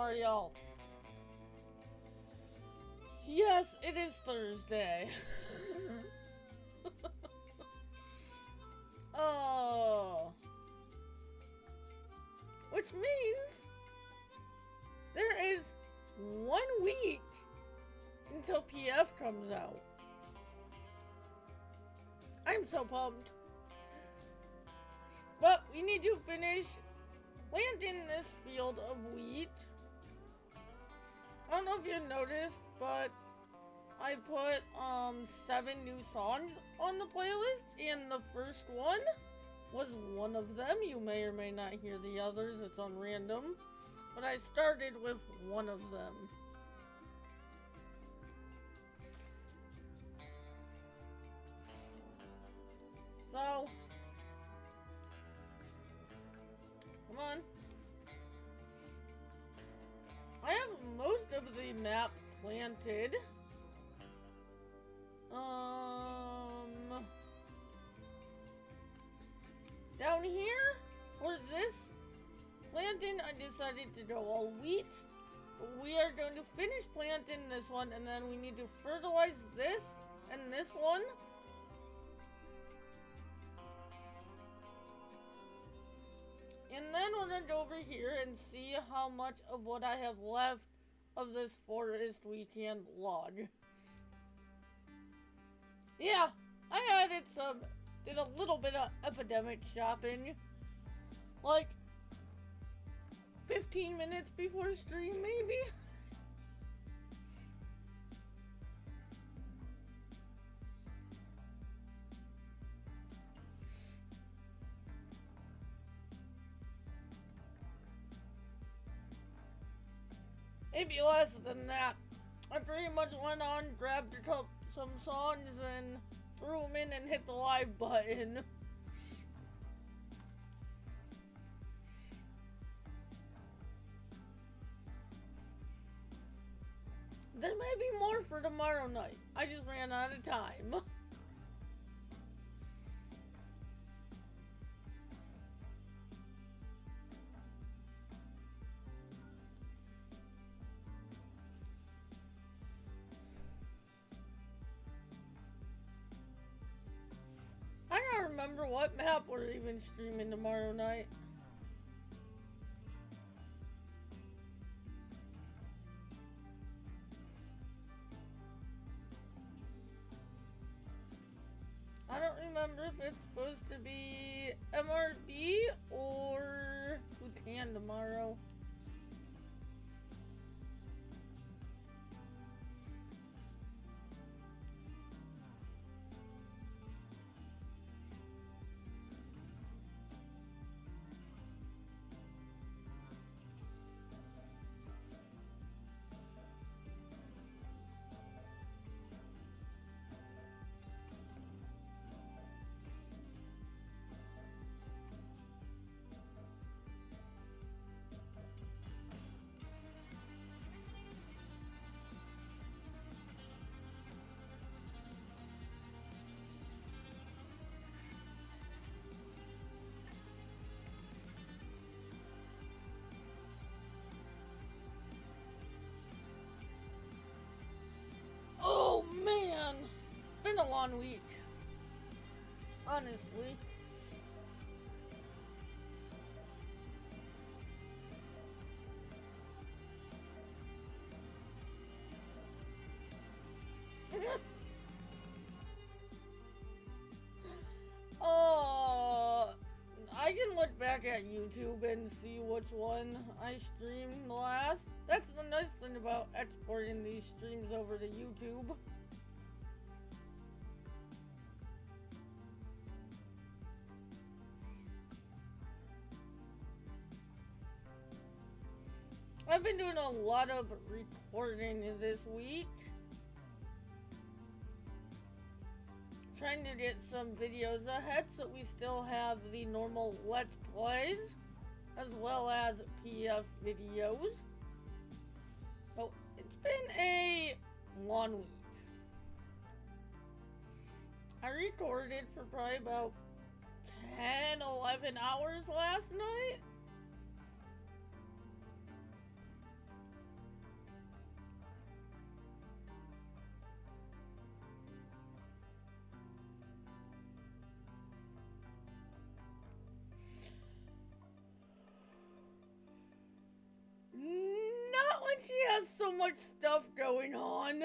sorry, y'all. Yes, it is Thursday. Oh. Which means there is 1 week until PF comes out. I'm so pumped. But we need to finish planting this field of wheat. I don't know if you noticed, but I put 7 new songs on the playlist, and the first one was one of them. You may or may not hear the others, it's on random. But I started with one of them. So, come on. I have most of the map planted. Down here, for this planting, I decided to go all wheat. We are going to finish planting this one, and then we need to fertilize this and this one. And then we're going to go over here and see how much of what I have left of this forest we can log. Yeah, I did a little bit of epidemic shopping. Like 15 minutes before stream, maybe? Maybe less than that. I pretty much went on, grabbed some songs, and threw them in and hit the live button. There may be more for tomorrow night. I just ran out of time. I don't remember what map we're even streaming tomorrow night. I don't remember if it's supposed to be MRB or Bhutan tomorrow. Oh man, been a long week, honestly. I can look back at YouTube and see which one I streamed last. That's the nice thing about exporting these streams over to YouTube. I've been doing a lot of recording this week. Trying to get some videos ahead so we still have the normal Let's Plays as well as PF videos. So it's been a long week. I recorded for probably about 10, 11 hours last night. she has so much stuff going on.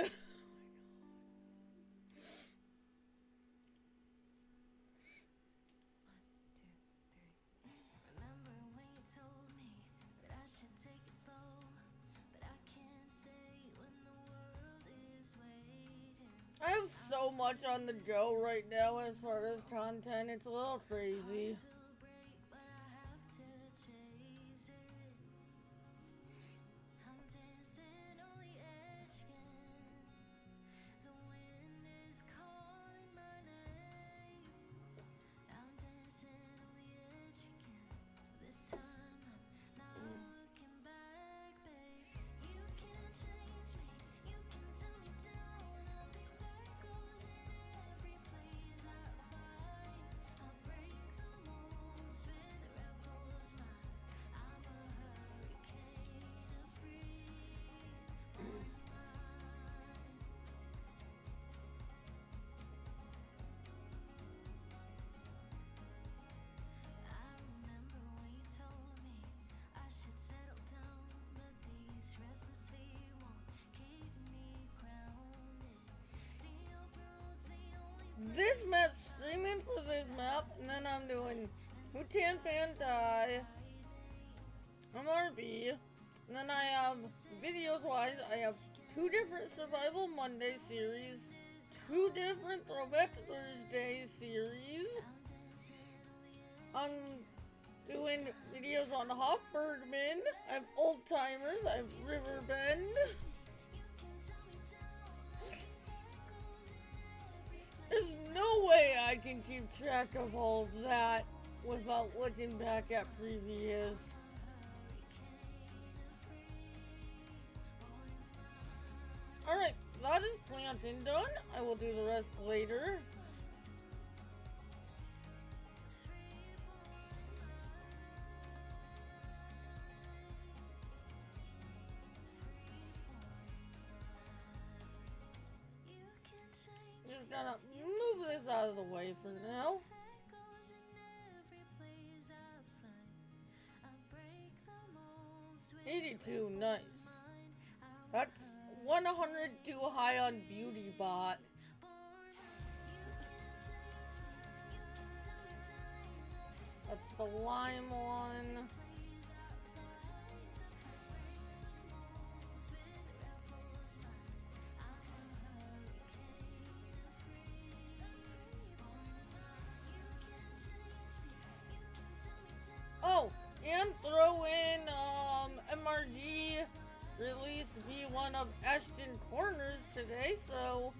I have so much on the go right now as far as content. It's a little crazy. This map, streaming for this map, and then I'm doing Hutan Pantai, MRB, and then I have, videos wise, I have 2 different Survival Monday series, 2 different Throwback Thursday series. I'm doing videos on Hofbergman, I have Old Timers, I have Riverbend. There's no way I can keep track of all that without looking back at previous. Alright, that is planting done. I will do the rest later. Just gonna move this out of the way for now. $82, nice. That's 100 too high on Beauty Bot. That's the lime one. Oh, and throw in MRG released V1 of Ashton Corners today, so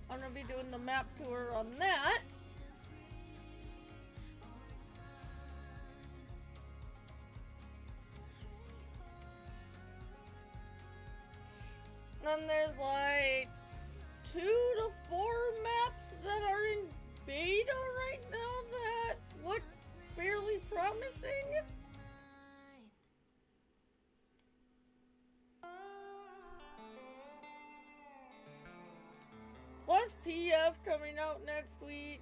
I'm gonna be doing the map tour on that. Then there's like 2 to 4 maps that are in beta right now that look fairly promising. Plus PF coming out next week.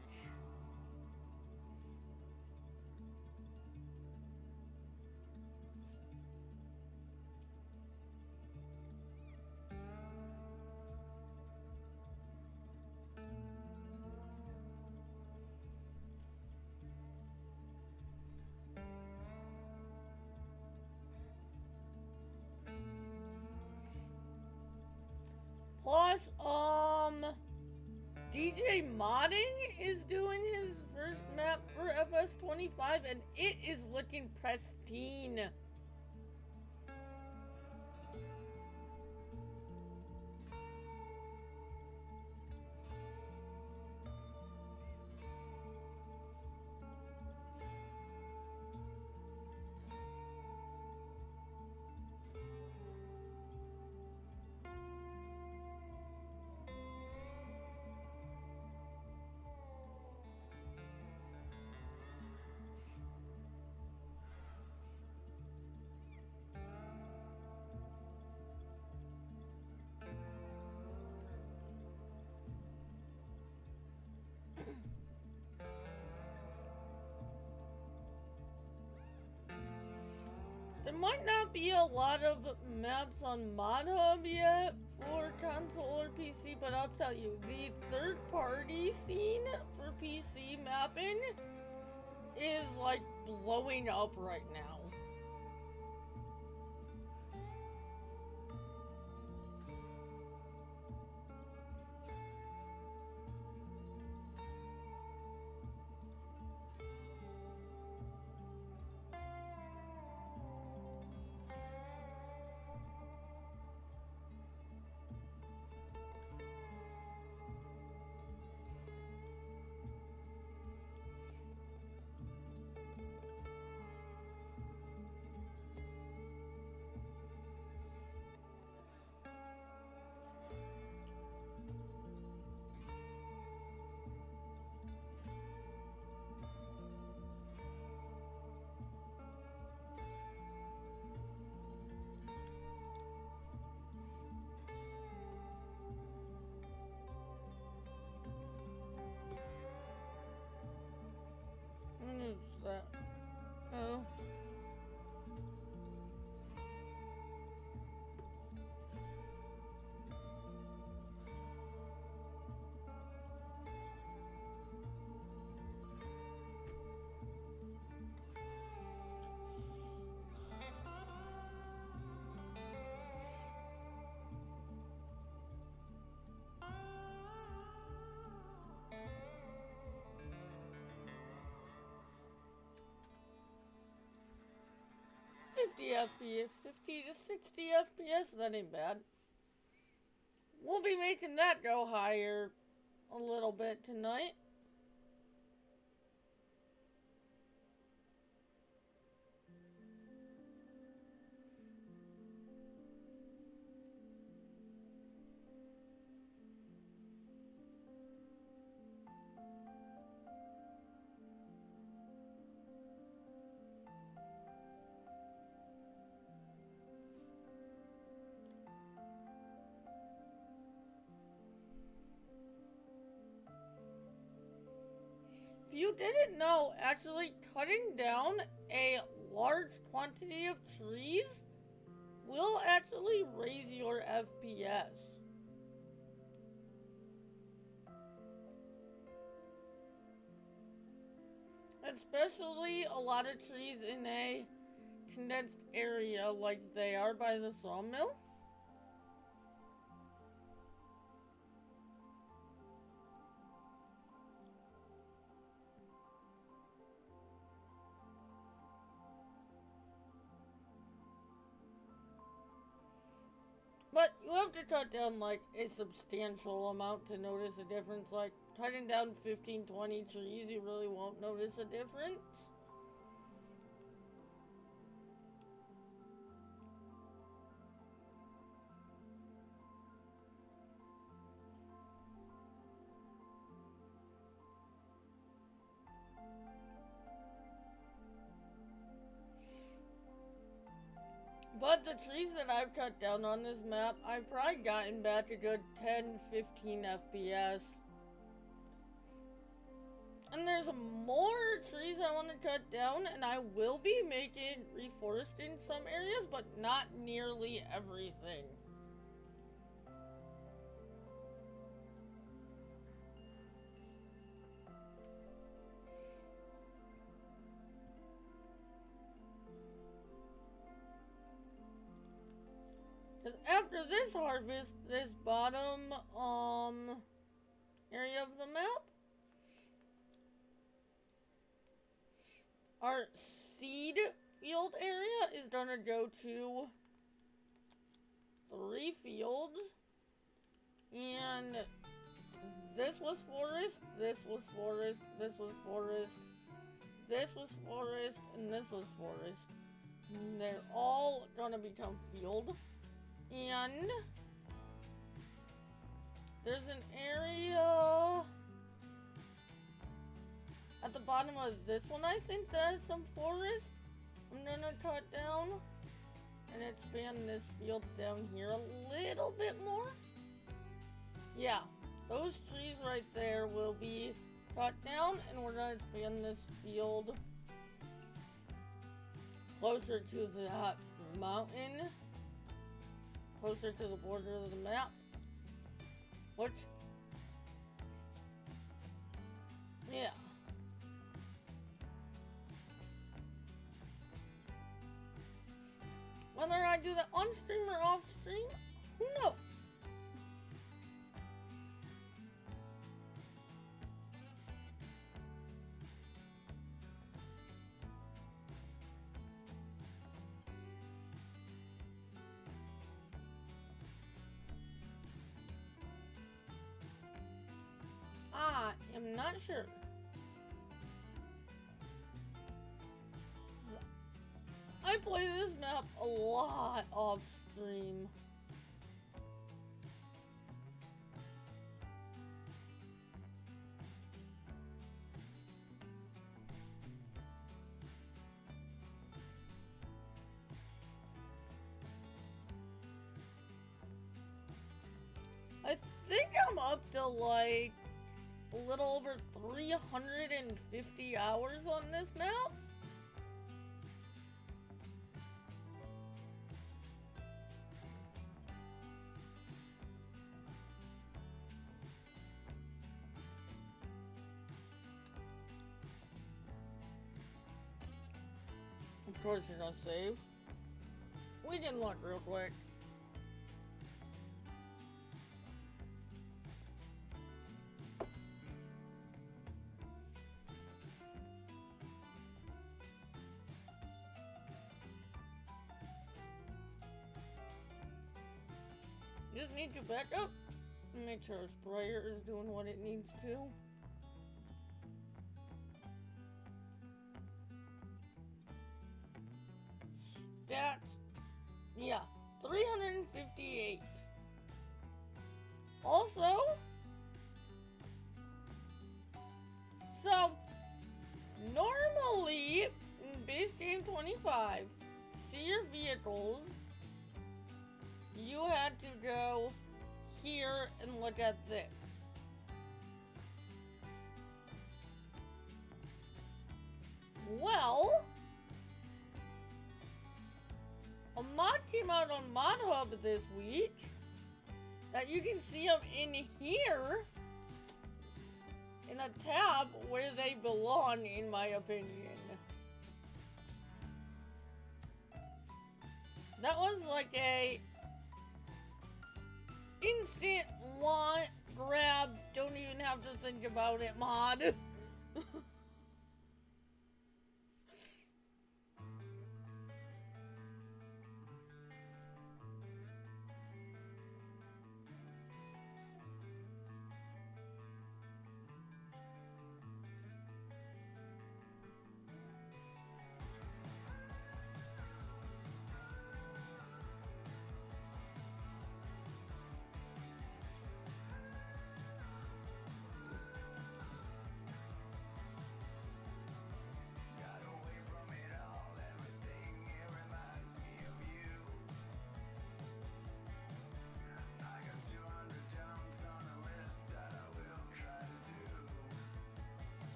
Plus, DJ Modding is doing his first map for FS25 and it is looking pristine. There might not be a lot of maps on Mod Hub yet for console or PC, but I'll tell you, the third-party scene for PC mapping is like blowing up right now. What is that? Oh. FPS, 50 to 60 FPS, that ain't bad. We'll be making that go higher a little bit tonight. If you didn't know, actually cutting down a large quantity of trees will actually raise your FPS. Especially a lot of trees in a condensed area like they are by the sawmill. But you have to cut down like a substantial amount to notice a difference. Like cutting down 15, 20 trees, you really won't notice a difference. But the trees that I've cut down on this map, I've probably gotten back a good 10, 15 FPS. And there's more trees I want to cut down, and I will be making reforesting some areas, but not nearly everything. Because after this harvest, this bottom area of the map, our seed field area is gonna go to 3 fields, and this was forest, this was forest, this was forest, this was forest, and this was forest. And they're all gonna become field. And there's an area at the bottom of this one, I think, that has some forest. I'm gonna cut down and expand this field down here a little bit more. Yeah, those trees right there will be cut down, and we're gonna expand this field closer to that mountain, closer to the border of the map, which, yeah. Whether I do that on stream or off stream, who knows? I am not sure. I play this map a lot off stream. I think I'm up to like a little over 350 hours on this map. Of course you're gonna save. We can look real quick. Just need to back up and make sure our sprayer is doing what it needs to. Stats, yeah, 358. Also, so normally in base game 25, see your vehicles, you had to go here and look at this. Well, a mod came out on Mod Hub this week that you can see them in here in a tab where they belong, in my opinion. That was like a instant want, grab, don't even have to think about it mod.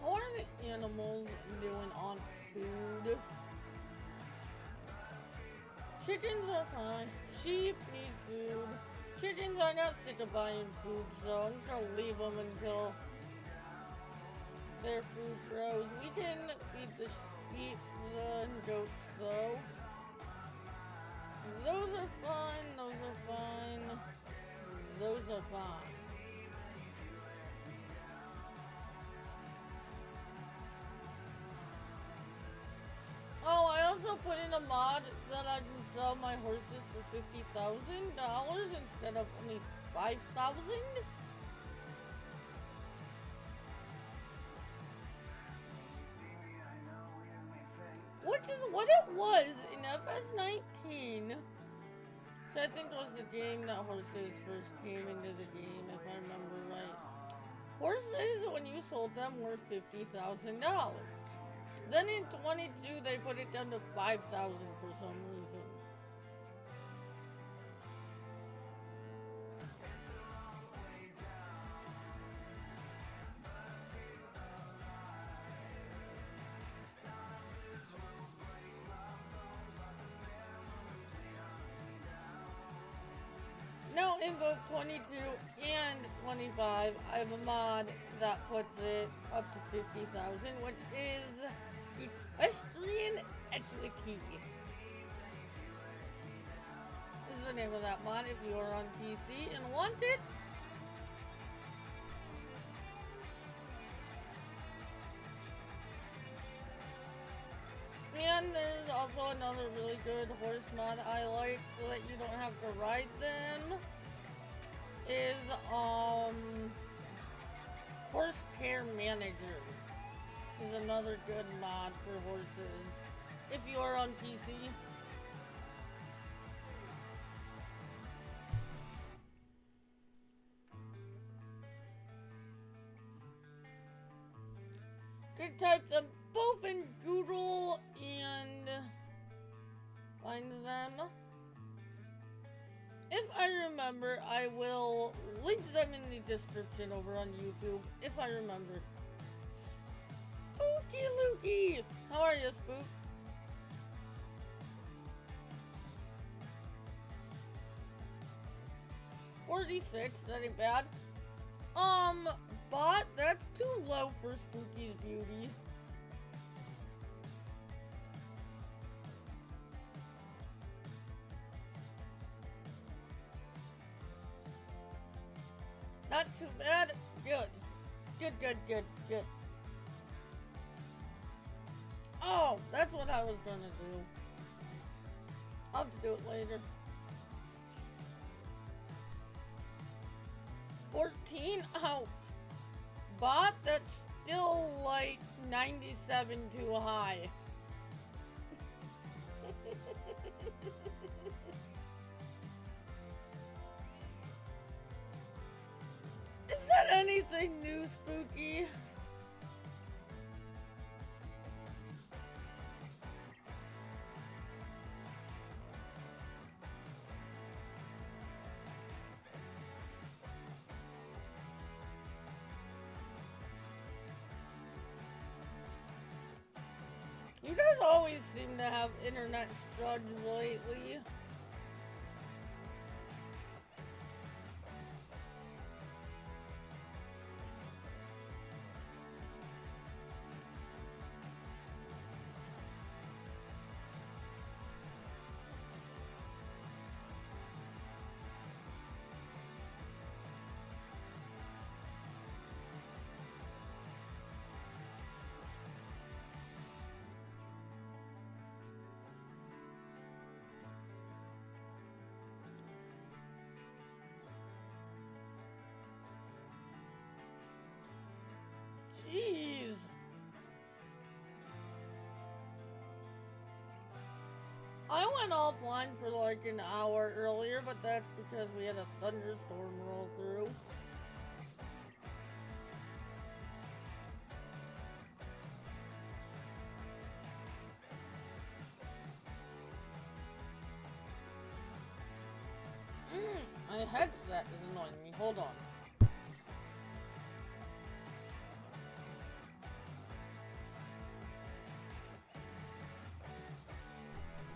What are the animals doing on food? Chickens are fine. Sheep need food. Chickens are not sick of buying food, so I'm just gonna leave them until their food grows. We can feed the sheep, the goats, though. Those are fine. Those are fine. Those are fine. Oh, I also put in a mod that I can sell my horses for $50,000 instead of only 5,000? Which is what it was in FS19. So I think it was the game that horses first came into the game, if I remember right. Horses, when you sold them, were $50,000. Then in 22, they put it down to 5,000 for some reason. Now in both 22 and 25, I have a mod that puts it up to 50,000, which is Equestrian Equity. This is the name of that mod if you are on PC and want it. And there's also another really good horse mod I like so that you don't have to ride them. Is Horse Care Manager. Is another good mod for horses if you are on PC. Could type them both in Google and find them. If I remember, I will link them in the description over on YouTube, if I remember. Spooky Lukey! How are you, Spook? $46, that ain't bad. Bot, that's too low for Spooky's beauty. Not too bad. Good. Good. Oh, that's what I was gonna do. I'll have to do it later. 14? Ouch. Bot, that's still like 97 too high. Is that anything new, Spooky? You guys always seem to have internet struggles lately. Jeez. I went offline for like an hour earlier, but that's because we had a thunderstorm roll through. My headset is annoying me. Hold on.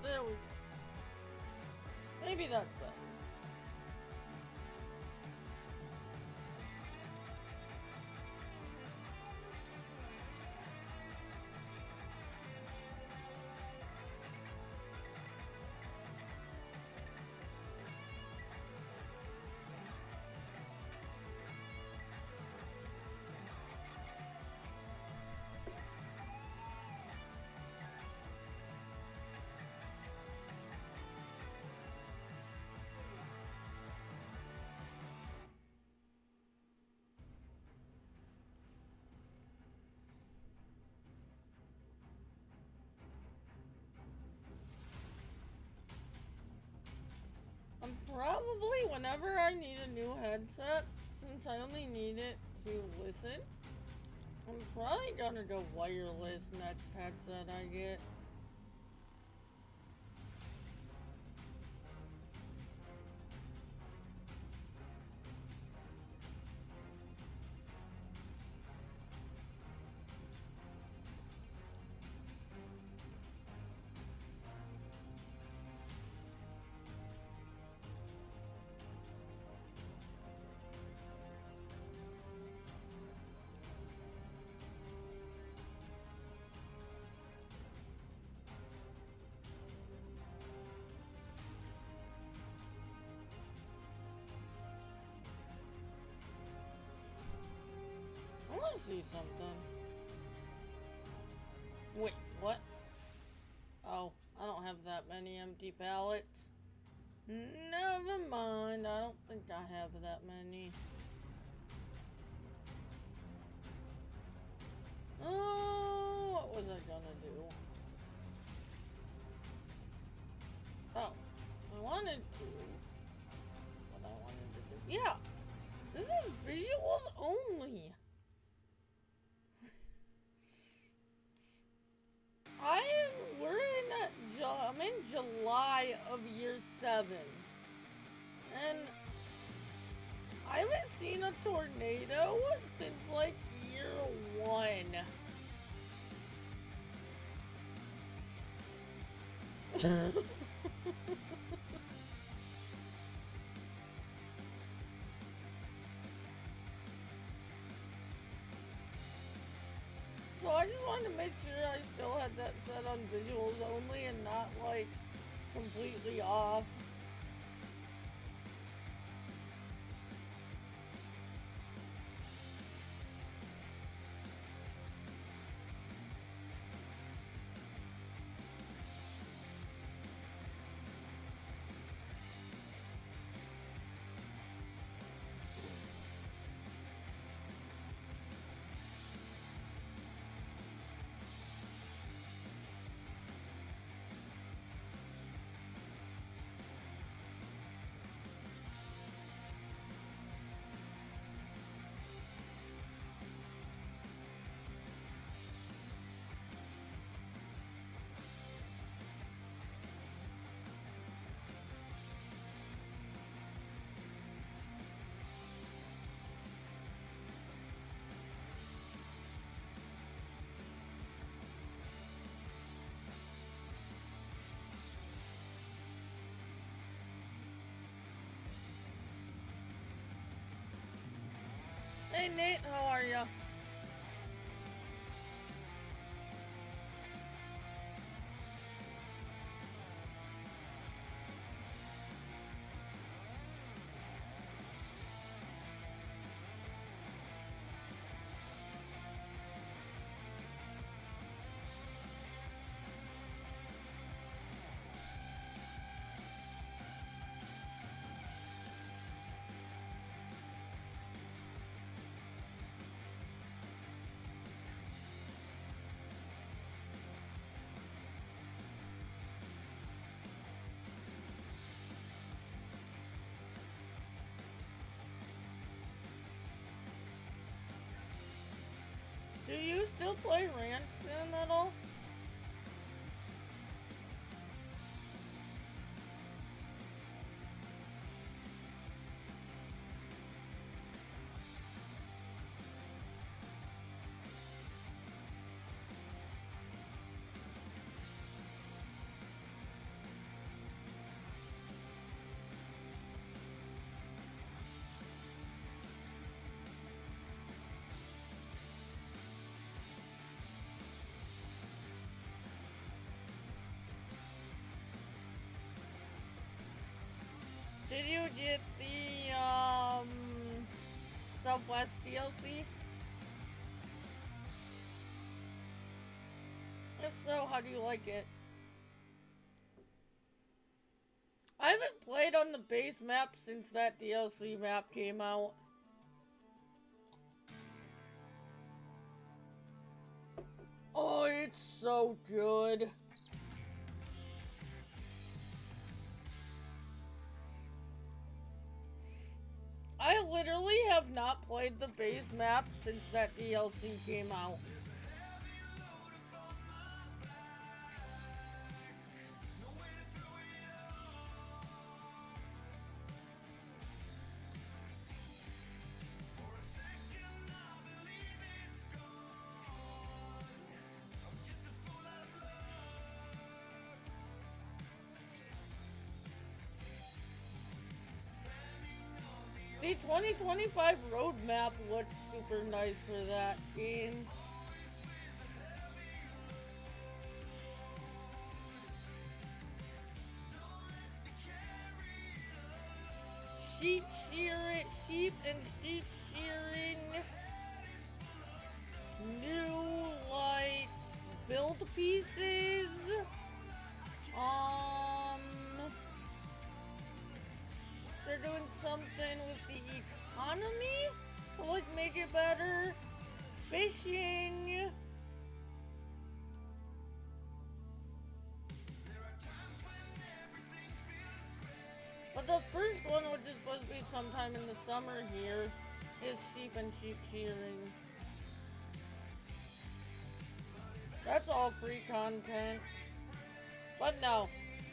There we go. Maybe that's better. Probably whenever I need a new headset, since I only need it to listen, I'm probably gonna go wireless next headset I get. I wanna see something. Wait, what? Oh, I don't have that many empty pallets. Never mind, I don't think I have that many. Oh, what was I gonna do? Oh, I wanted to. What I wanted to do. Yeah, this is visuals only. I'm in July of year 7. And I haven't seen a tornado since like year 1. So I just wanted to make sure I still had that set on visuals only and not like completely off. Hey Nate, how are ya? Do you still play Ranch Sim at all? Did you get the Southwest DLC? If so, how do you like it? I haven't played on the base map since that DLC map came out. Oh, it's so good. I literally have not played the base map since that DLC came out. The 2025 roadmap looks super nice for that game. Sheep and sheep shearing. New, like, build pieces. They're doing something with the economy to, like, make it better. Fishing. But the first one, which is supposed to be sometime in the summer here, is sheep and sheep shearing. That's all free content. But no,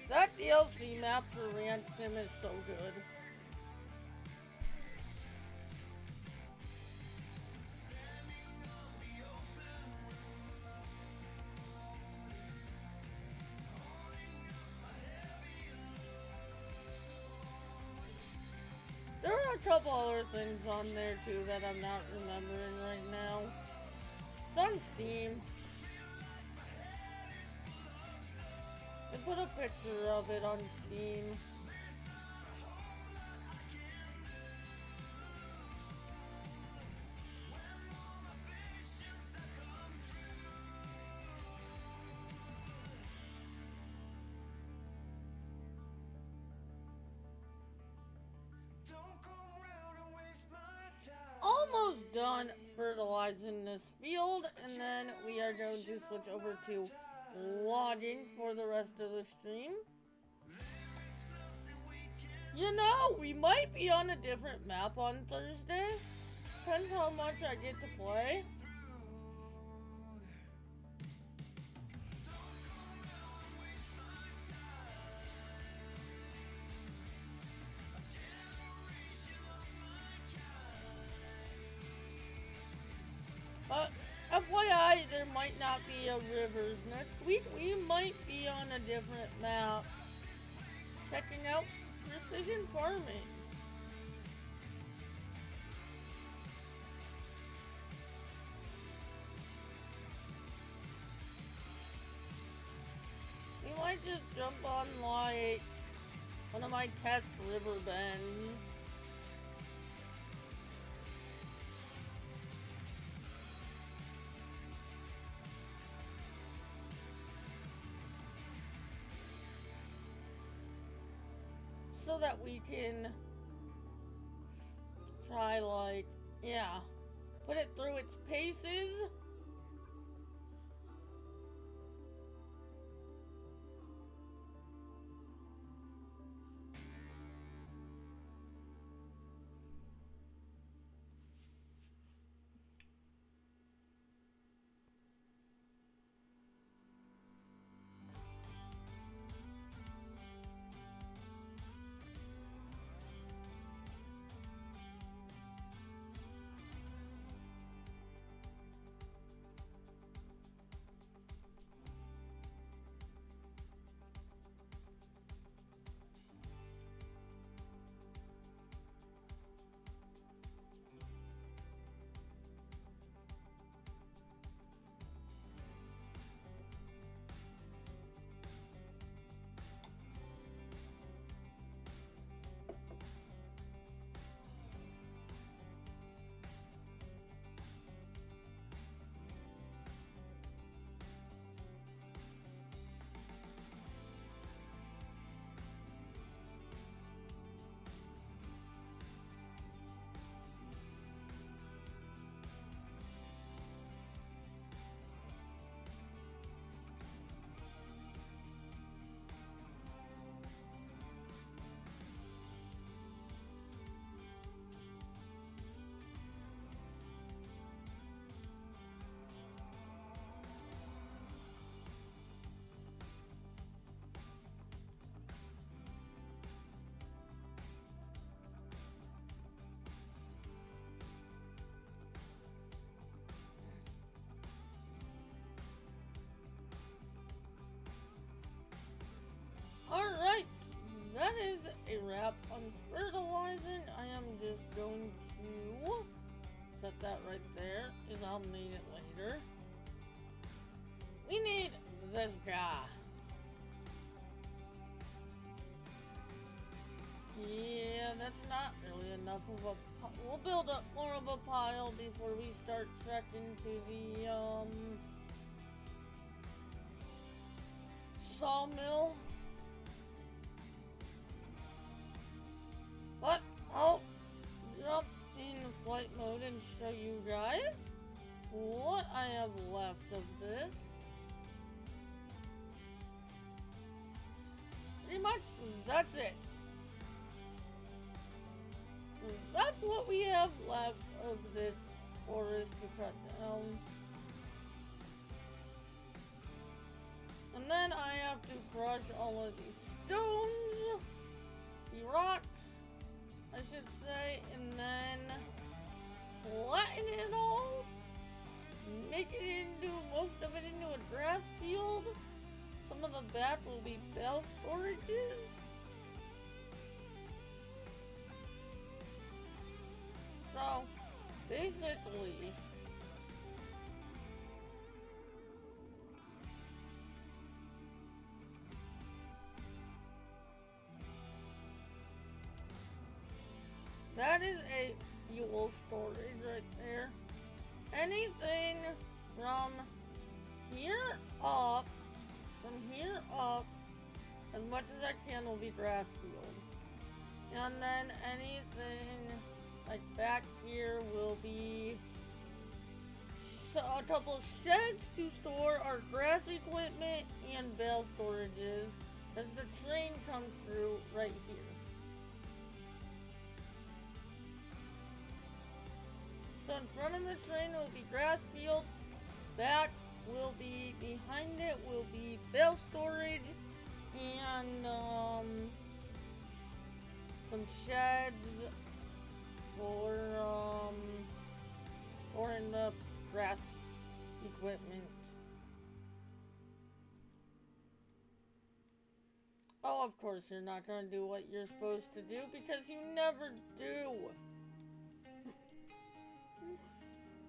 that DLC map for Ransom is so good. There are a couple other things on there too that I'm not remembering right now. It's on Steam. They put a picture of it on Steam. Almost done fertilizing this field, and then we are going to switch over to logging for the rest of the stream. You know, we might be on a different map on Thursday. Depends how much I get to play. FYI, there might not be a rivers next week. We might be on a different map. Checking out precision farming. We might just jump on like one of my test river bends. So that we can try, like, yeah, put it through its paces. put that right there, because I'll need it later. We need this guy. Yeah, that's not really enough of a... We'll build up more of a pile before we start trekking to the, sawmill. But I'll jump in flight mode and show you guys what I have left of this. Pretty much, that's it. That's what we have left of this forest to cut down. And then I have to crush all of these stones, the rocks, I should say, and then flatten it all, make it into, most of it into a grass field. Some of the back will be bale storages. So, basically, that is a fuel storage right there. Anything from here up, as much as I can will be grass field. And then anything like back here will be a couple sheds to store our grass equipment and bale storages, as the train comes through right here. So in front of the train will be grass field, back will be, behind it will be bale storage, and some sheds for storing the grass equipment. Oh, of course you're not gonna do what you're supposed to do, because you never do.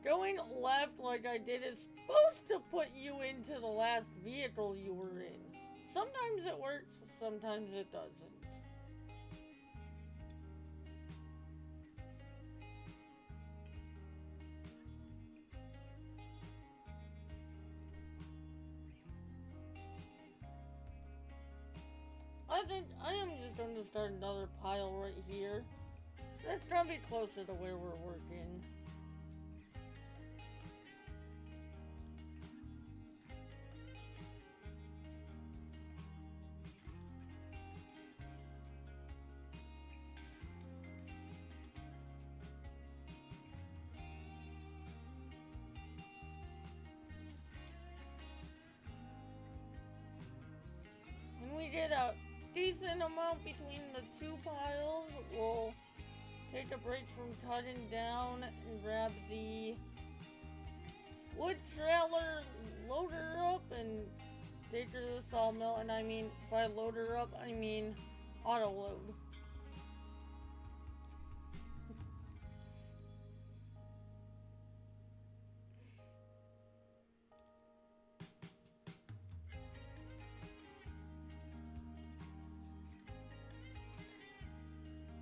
Going left like I did is supposed to put you into the last vehicle you were in. Sometimes it works, sometimes it doesn't. I think I am just going to start another pile right here. It's going to be closer to where we're working. When we get a decent amount between the two piles, we'll take a break from cutting down and grab the wood trailer, load her up, and take her to the sawmill. And I mean, by load her up, I mean auto load.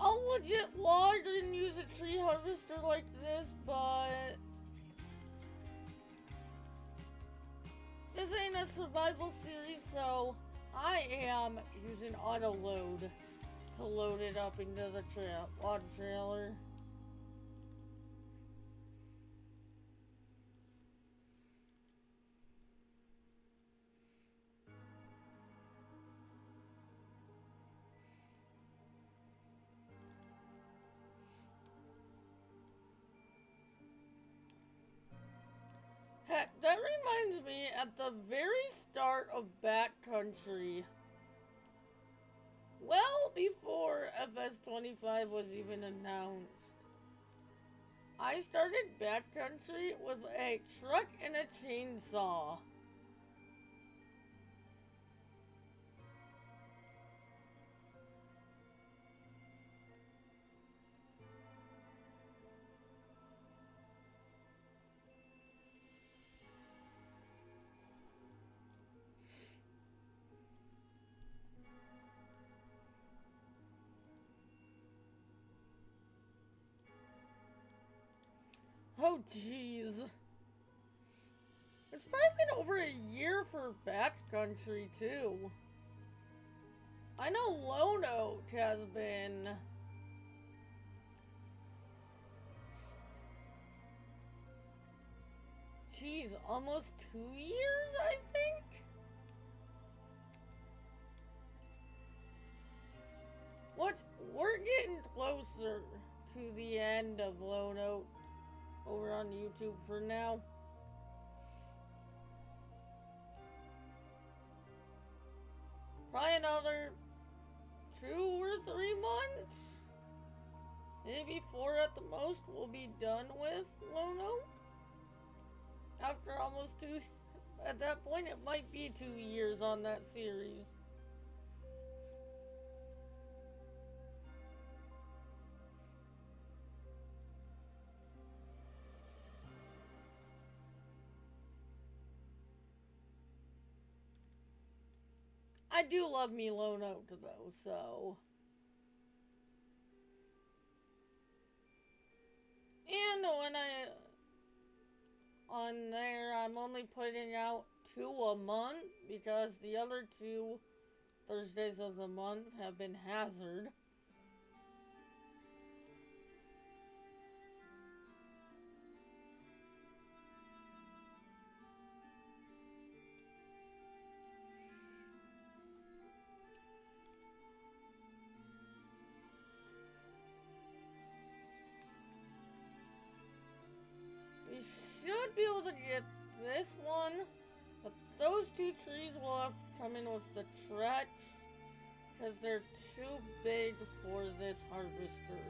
I'll legit log and use a tree harvester like this, but this ain't a survival series, so I am using auto load to load it up into the log trailer. Heck, that reminds me, at the very start of Backcountry, well before FS25 was even announced, I started Backcountry with a truck and a chainsaw. Oh, jeez. It's probably been over a year for Backcountry, too. I know Lone Oak has been... Jeez, almost 2 years, I think? What? We're getting closer to the end of Lone Oak over on YouTube for now. Probably another 2 or 3 months? Maybe 4 at the most, we'll be done with Lone Oak. After almost 2, at that point it might be 2 years on that series. I do love me Lone Oak though, so. And when on there, I'm only putting out 2 a month because the other 2 Thursdays of the month have been Hazard. We should be able to get this one, but those 2 trees will have to come in with the Tretch because they're too big for this harvester.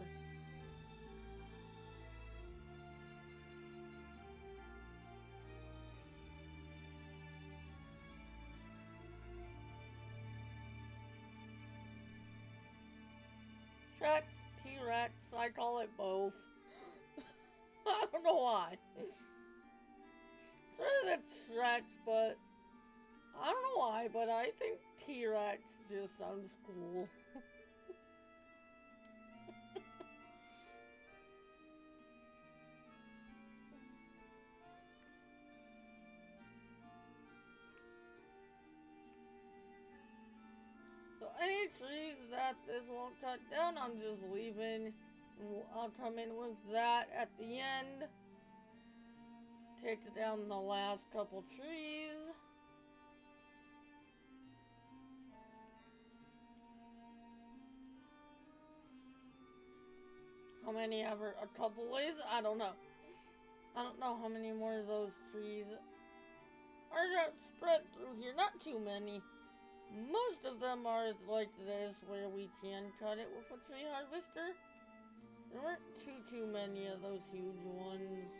Tretch, T-Rex, I call it both. I don't know why. It's really the Tretch, but I don't know why, but I think T-Rex just sounds cool. So any trees that this won't cut down, I'm just leaving. I'll come in with that at the end. Take down the last couple trees. How many ever? A couple is? I don't know. I don't know how many more of those trees are spread through here. Not too many. Most of them are like this, where we can cut it with a tree harvester. There weren't too many of those huge ones.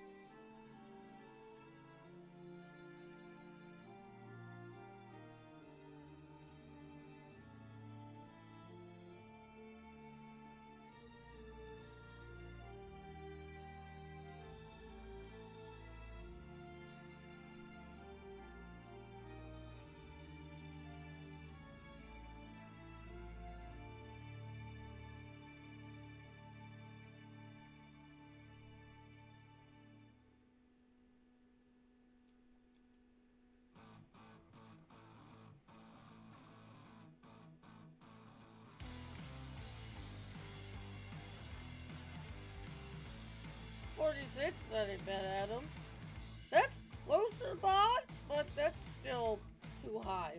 $46, that ain't bad, Adam. That's closer by, but that's still too high.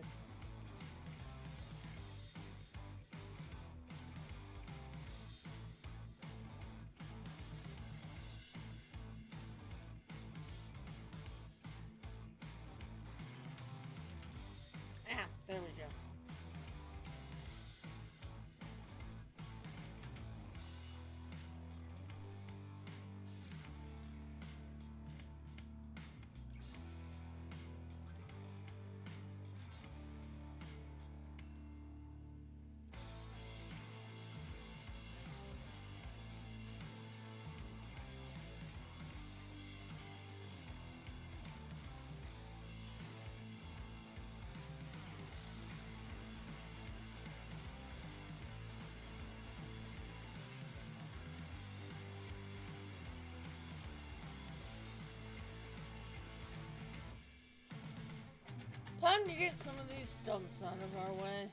Ah, there we go. Time to get some of these stumps out of our way.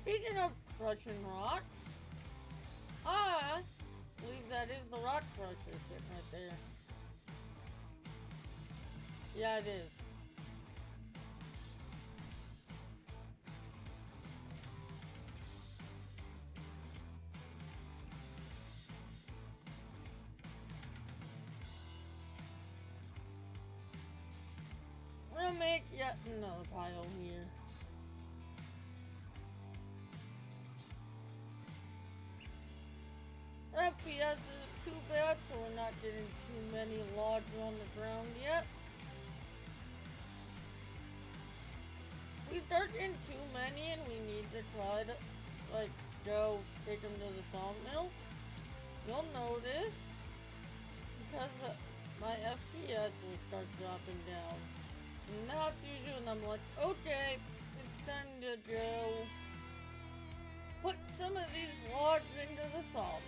Speaking of crushing rocks, I believe that is the rock crusher sitting right there. Yeah, it is. We'll make yet another pile here. FPS isn't too bad, so we're not getting too many logs on the ground yet. We start getting too many and we need to try to, like, go take them to the sawmill. You'll notice, because my FPS will start dropping down. And that's usually when I'm like, okay, it's time to go put some of these logs into the sawmill.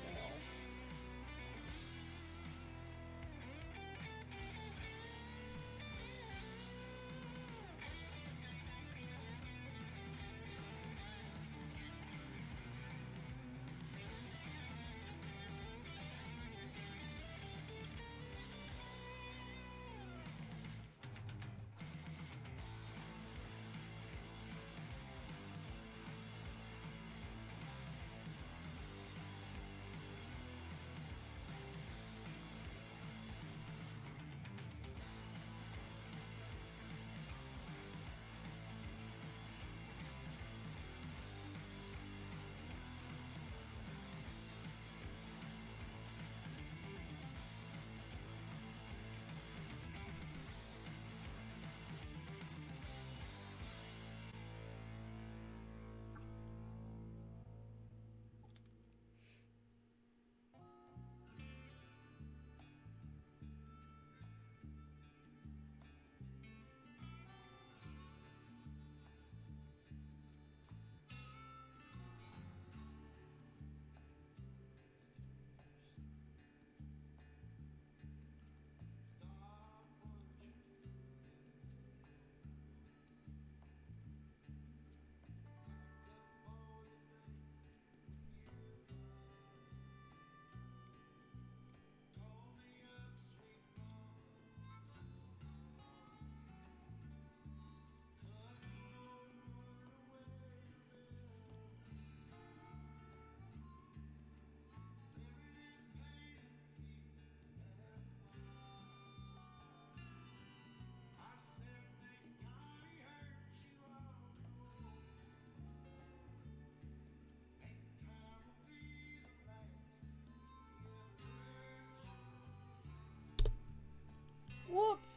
Whoops!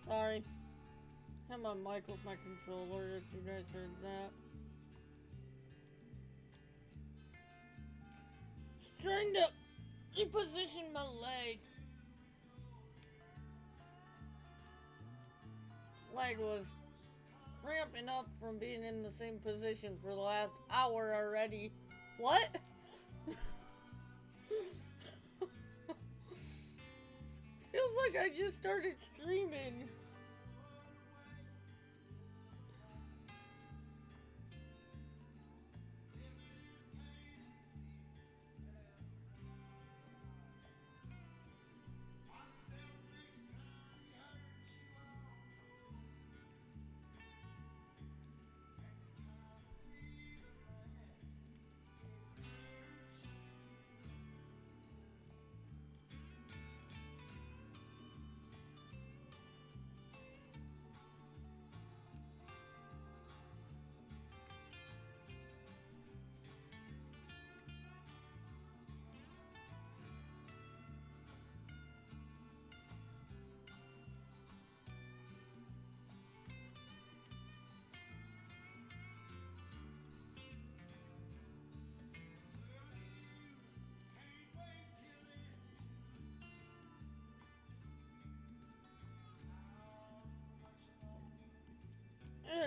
Sorry. Hit my mic with my controller if you guys heard that. Just trying to reposition my leg. Leg was cramping up from being in the same position for the last hour already. What? Feels like I just started streaming.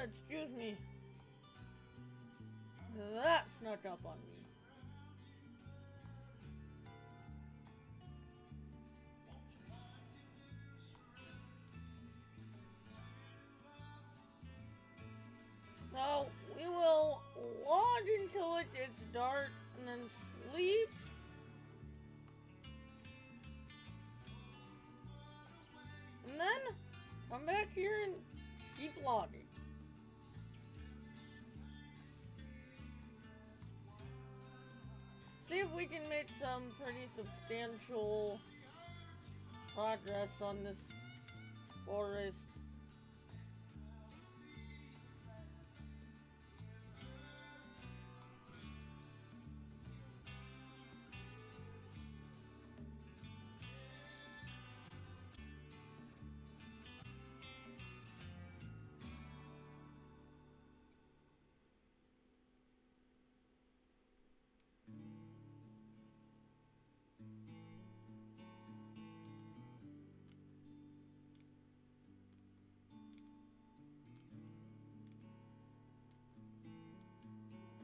Excuse me. That snuck up on me. Now, we will log until it gets dark and then sleep. And then come back here and keep logging. See if we can make some pretty substantial progress on this forest.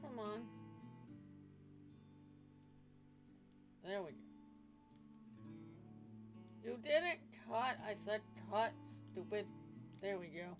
Come on. There we go. You didn't cut. I said cut, stupid. There we go.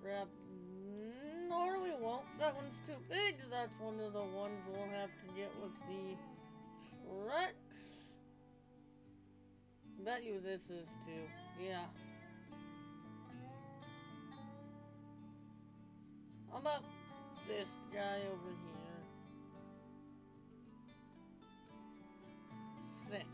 Grab. Or we won't. That one's too big. That's one of the ones we'll have to get with the trucks. Bet you this is too. Yeah. How about this guy over here? Sick.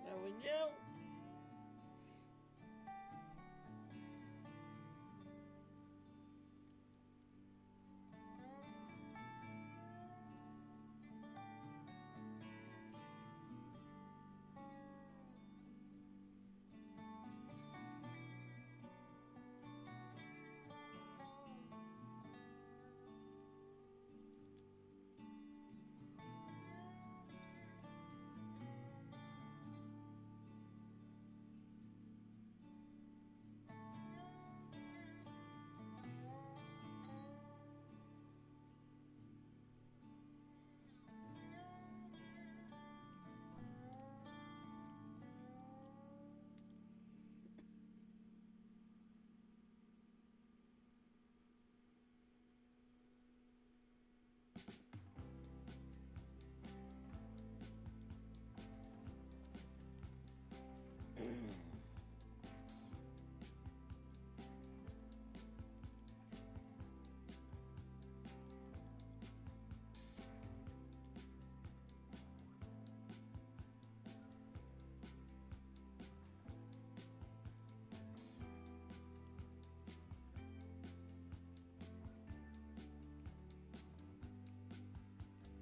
There we go.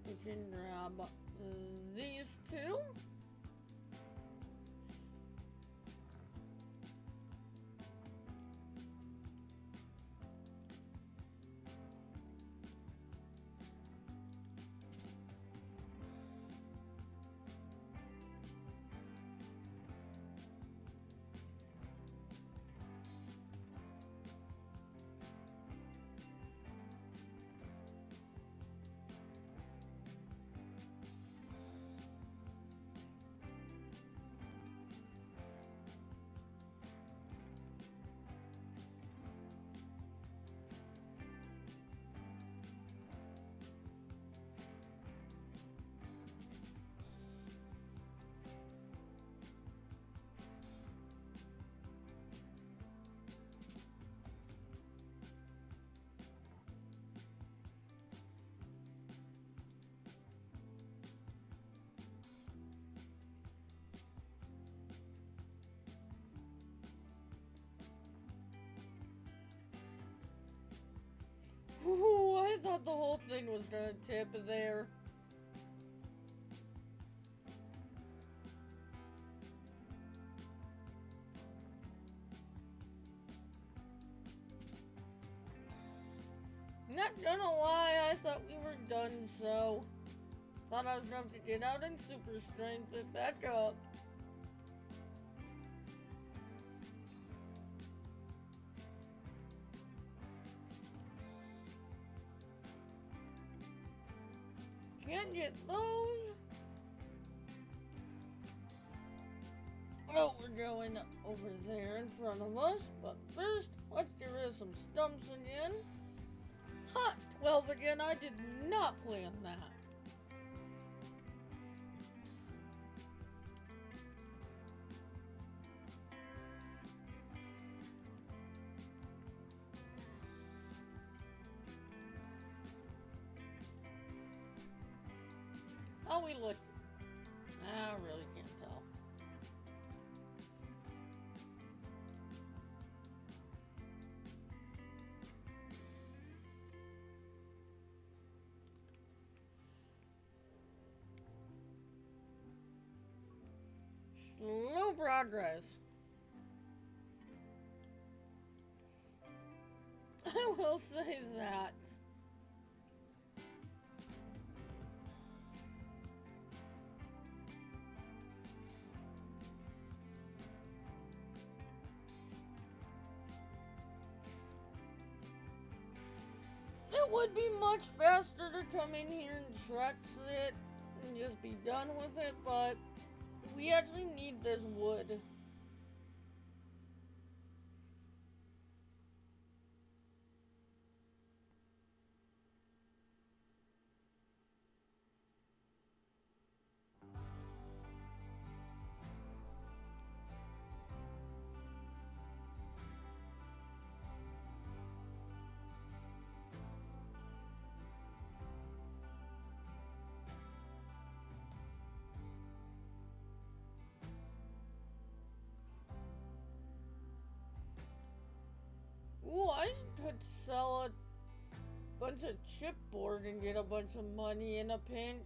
We can grab these two. Ooh, I thought the whole thing was gonna tip there. Not gonna lie, I thought we were done, so thought I was gonna have to get out in super strength, but back up. Can't get those. Oh, we're going over there in front of us, but first, let's get rid of some stumps again. Ha! 12 again, I did not plan that. How we look? I really can't tell. Slow progress. I will say that. It would be much faster to come in here and Trex it and just be done with it, but we actually need this wood. Ooh, I could sell a bunch of chipboard and get a bunch of money in a pinch.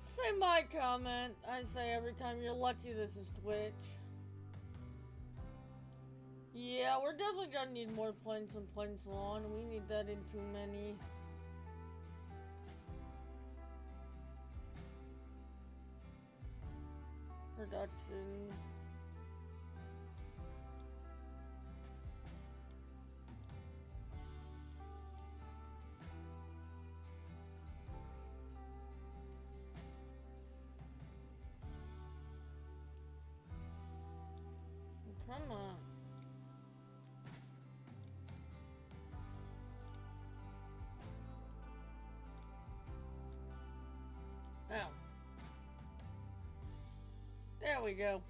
Say my comment. I say every time you're lucky this is Twitch. Yeah, we're definitely gonna need more planks and planks long. We need that in too many. Productions. Come on. Oh. There we go.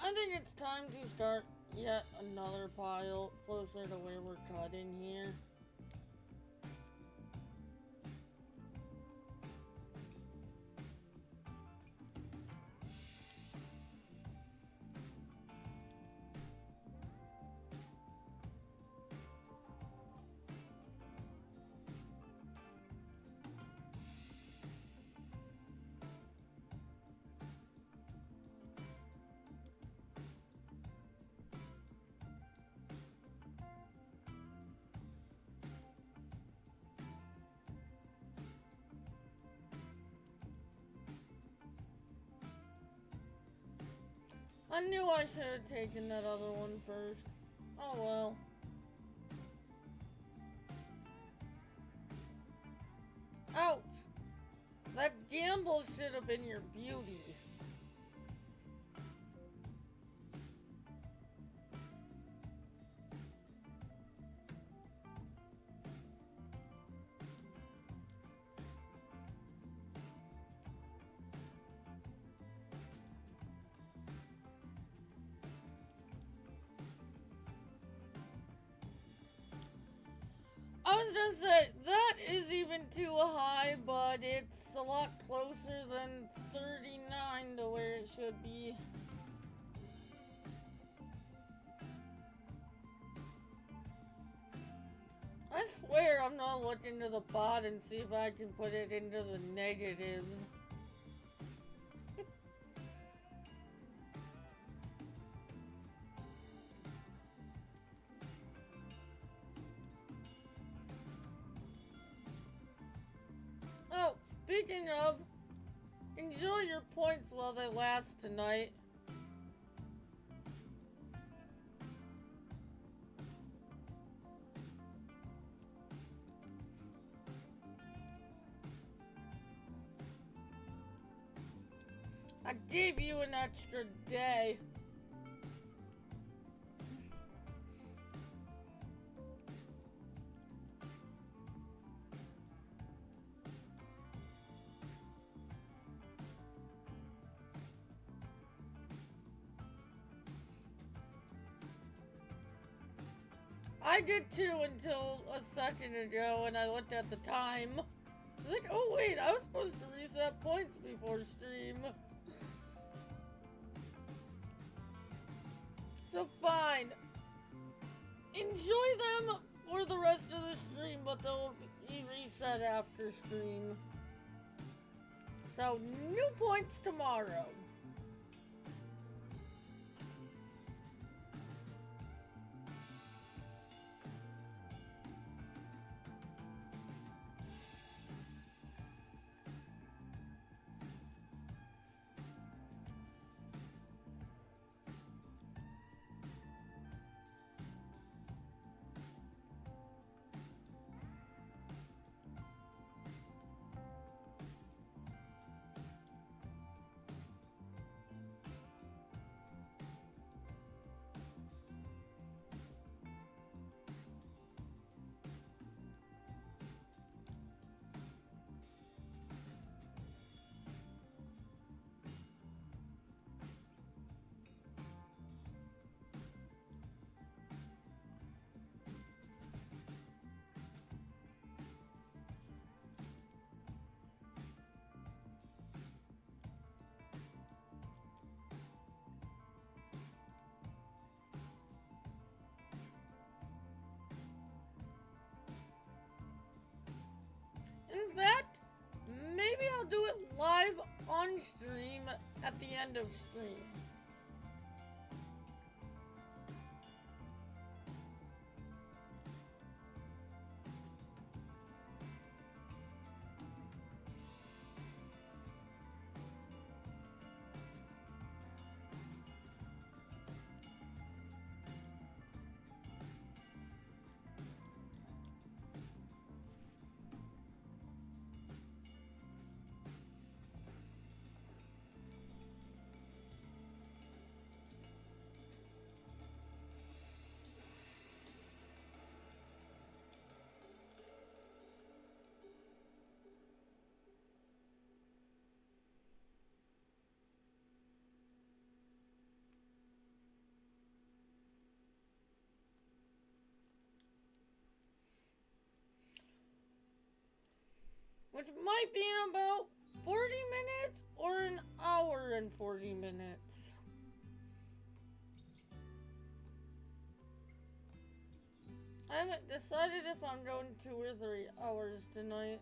I think it's time to start yet another pile closer to where we're cutting here. I knew I should have taken that other one first. Oh well. Ouch! That gamble should have been your beauty. I was gonna say, that is even too high, but it's a lot closer than 39 to where it should be. I swear I'm not looking to the bot and see if I can put it into the negatives. Oh, speaking of, enjoy your points while they last tonight. I gave you an extra day. I did too until a second ago when I looked at the time. I was like, oh wait, I was supposed to reset points before stream. So fine. Enjoy them for the rest of the stream, but they'll be reset after stream. So, new points tomorrow. In fact, maybe I'll do it live on stream at the end of stream. which might be in about 40 minutes or an hour and 40 minutes. I haven't decided if I'm going 2 or 3 hours tonight.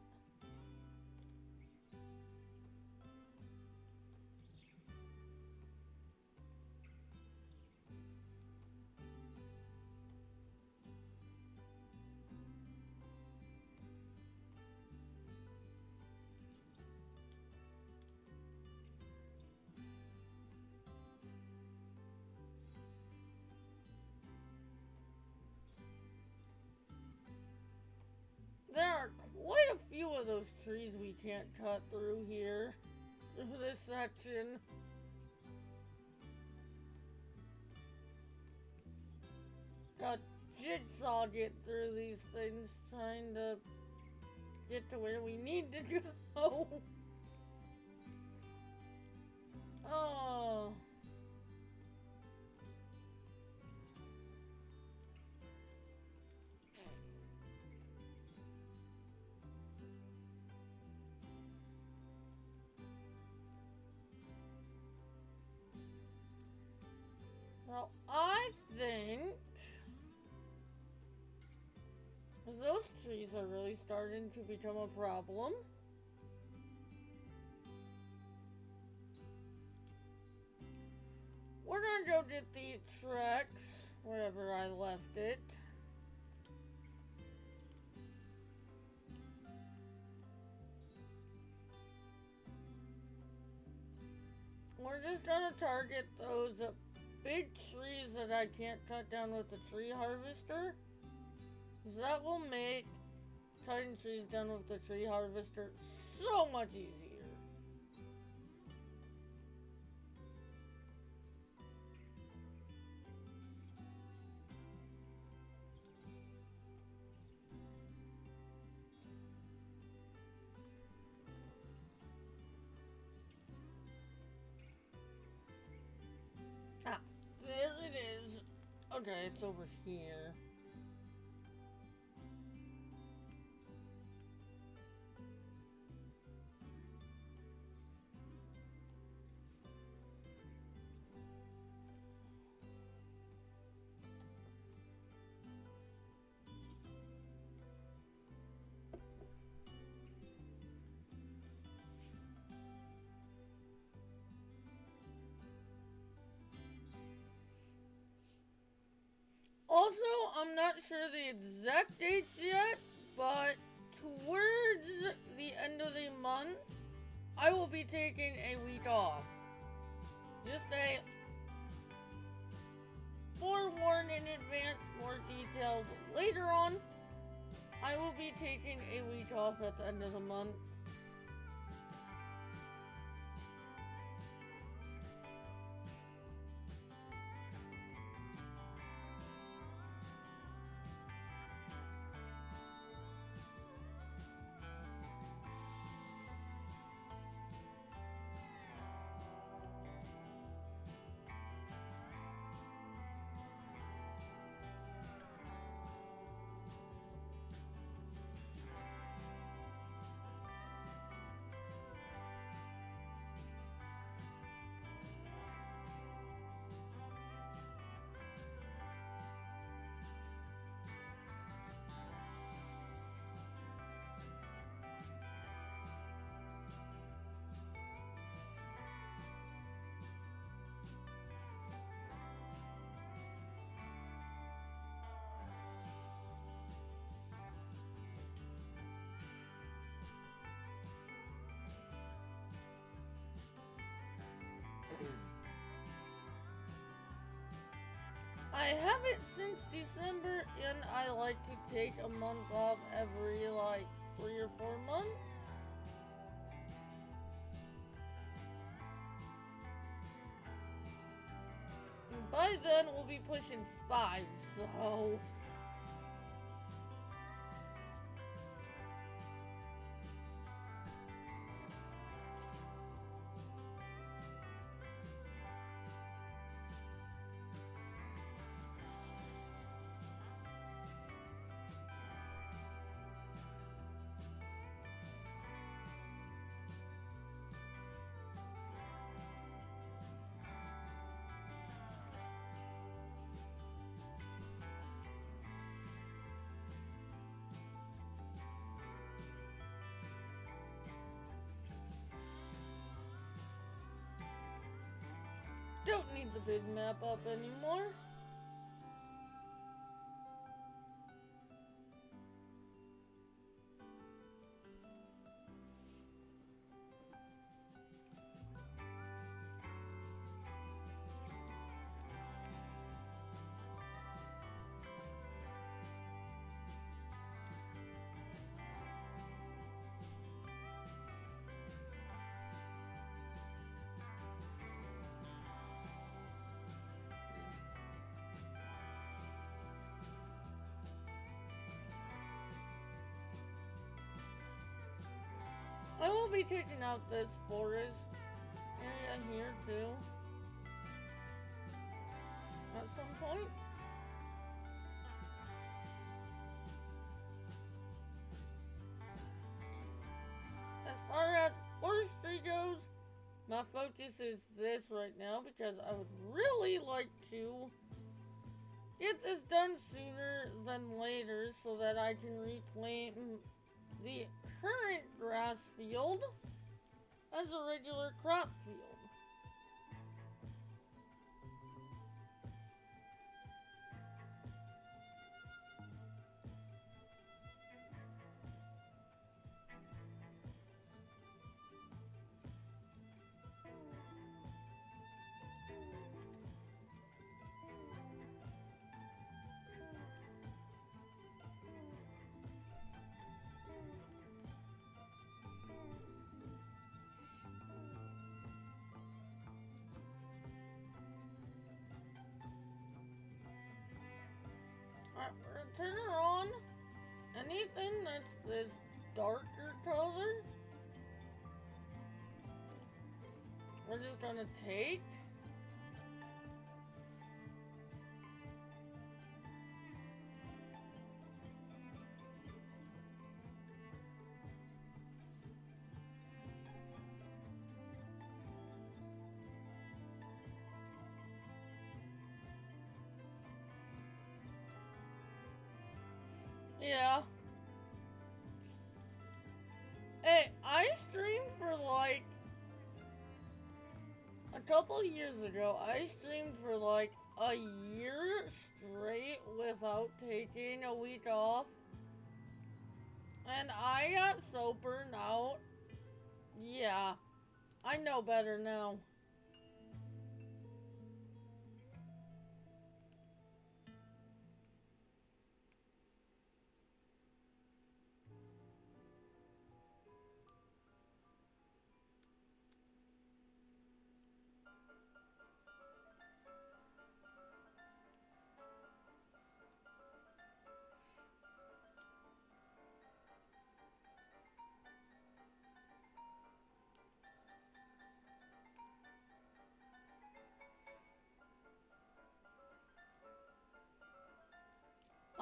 There are quite a few of those trees we can't cut through here. Through this section. Got jigsaw get through these things trying to get to where we need to go. Oh. Well, I think those trees are really starting to become a problem. We're gonna go get the tracks wherever I left it. We're just gonna target those big trees that I can't cut down with the tree harvester. That will make cutting trees down with the tree harvester so much easier. Ah, there it is. Okay, it's over here. Also, I'm not sure the exact dates yet, but towards the end of the month, I will be taking a week off. Just a forewarn in advance, more details later on. I will be taking a week off at the end of the month. I haven't since December, and I like to take a month off every, like, 3 or 4 months. And by then, we'll be pushing 5, so... don't need the big map up anymore. I will be taking out this forest area here too at some point. As far as forestry goes, my focus is this right now because I would really like to get this done sooner than later so that I can reclaim the current grass field as a regular crop field. Alright, we're gonna turn her on. Anything that's this darker color, we're just gonna take. Yeah. Hey, I streamed for like a couple years ago. I streamed for like a year straight without taking a week off. And I got so burned out. Yeah, I know better now.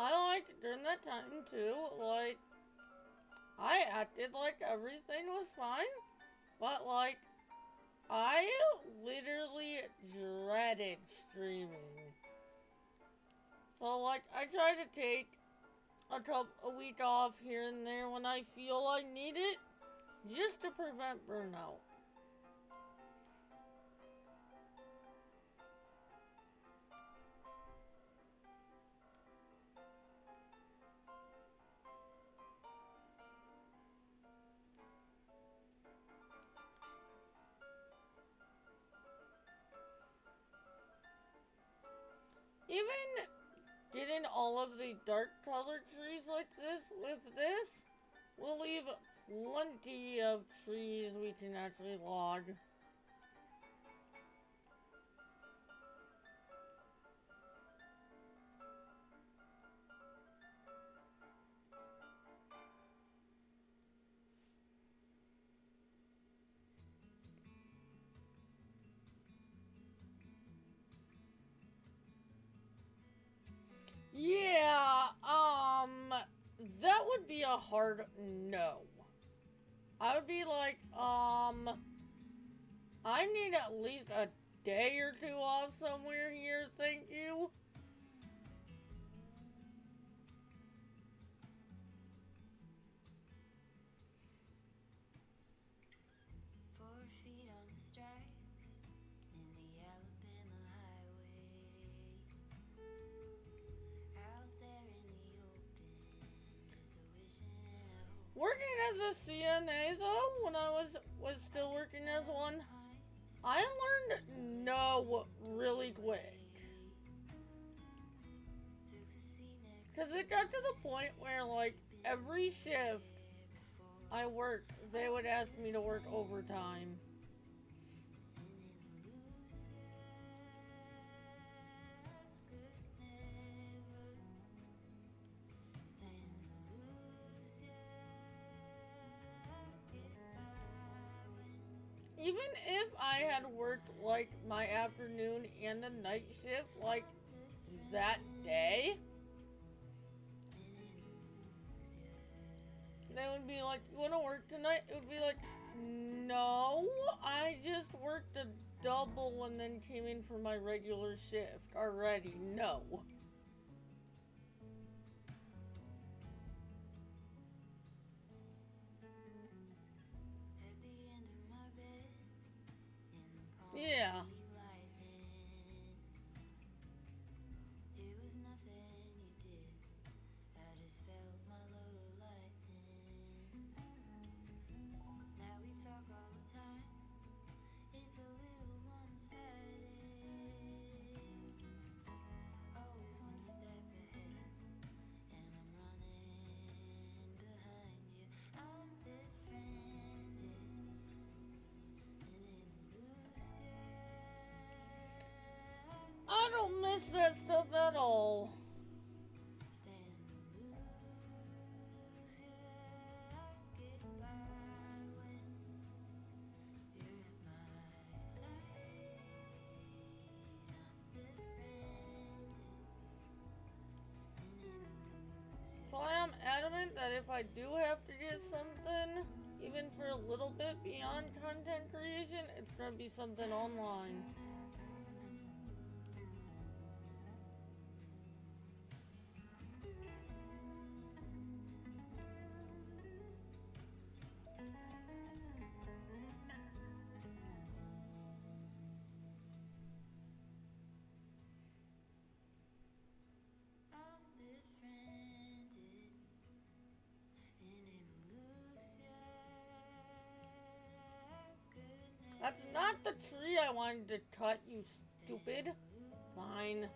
I liked during that time too, like, I acted like everything was fine, but like, I literally dreaded streaming. So like, I try to take a week off here and there when I feel I need it, just to prevent burnout. Even getting all of the dark colored trees like this with this will leave plenty of trees we can actually log. Yeah, that would be a hard no. I would be like, I need at least a day or two off somewhere here, thank you. 4 feet on the stripes in the yellow bin Working as a CNA though, when I was still working as one, I learned no really quick. Cause it got to the point where like every shift I worked, they would ask me to work overtime. Even if I had worked like my afternoon and the night shift like that day, they would be like, "You want to work tonight?" It would be like, "No, I just worked a double and then came in for my regular shift already. No." Yeah. I don't miss that stuff at all. So I am adamant that if I do have to get something, even for a little bit beyond content creation, it's gonna be something online. That's not the tree I wanted to cut, you stupid. Fine.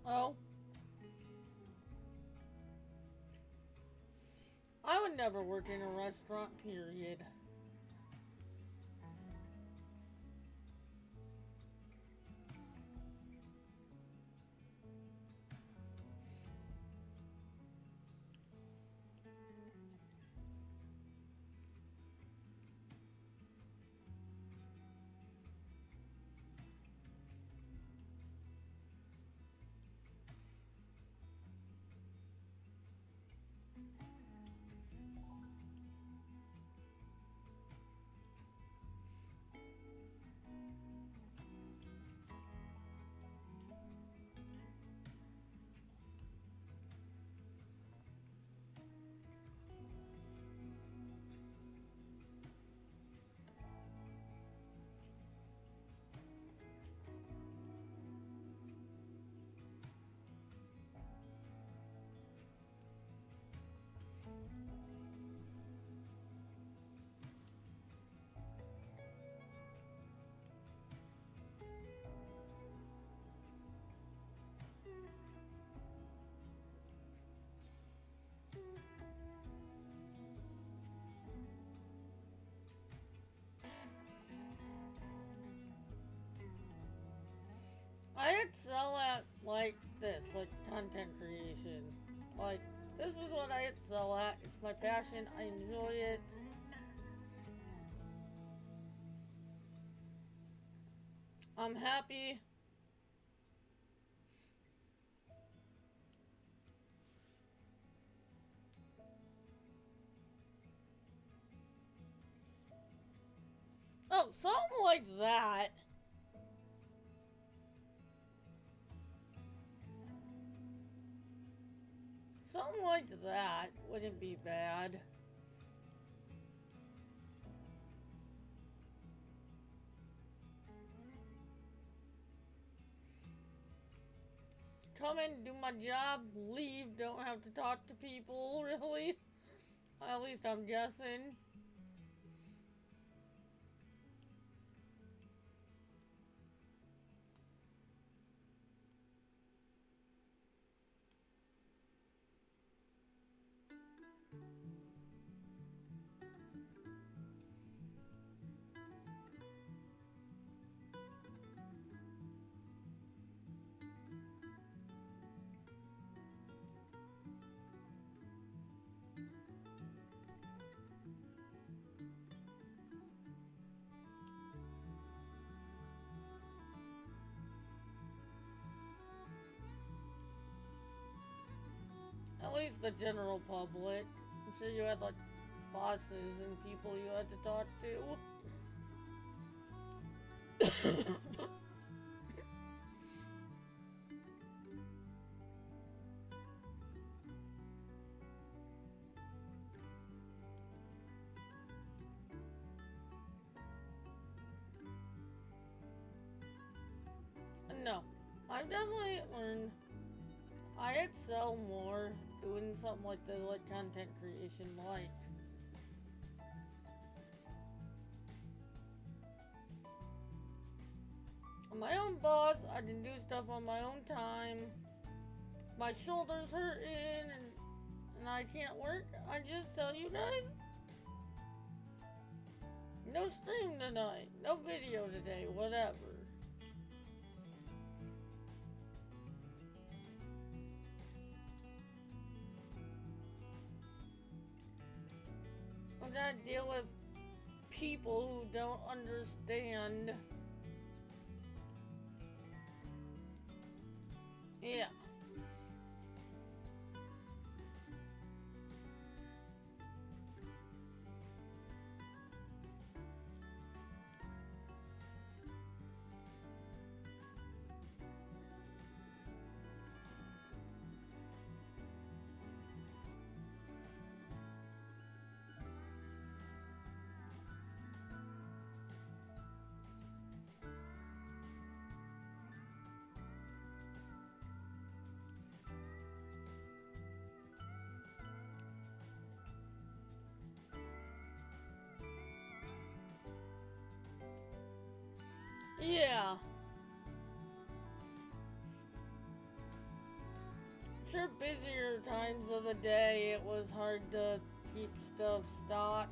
Oh. I would never work in a restaurant, period. I excel at, like, this, like, content creation. Like, this is what I excel at. It's my passion. I enjoy it. I'm happy. Oh, something like that. Something like that wouldn't be bad. Come in, do my job, leave, don't have to talk to people, really. At least I'm guessing. At least the general public. I'm sure you had like bosses and people you had to talk to. No, I've definitely learned I excel more doing something like the like content creation, like I'm my own boss. I can do stuff on my own time. My shoulders hurting and I can't work. I just tell you guys, no stream tonight, no video today, whatever. I gotta deal with people who don't understand. Yeah. Yeah. Sure, busier times of the day, it was hard to keep stuff stocked.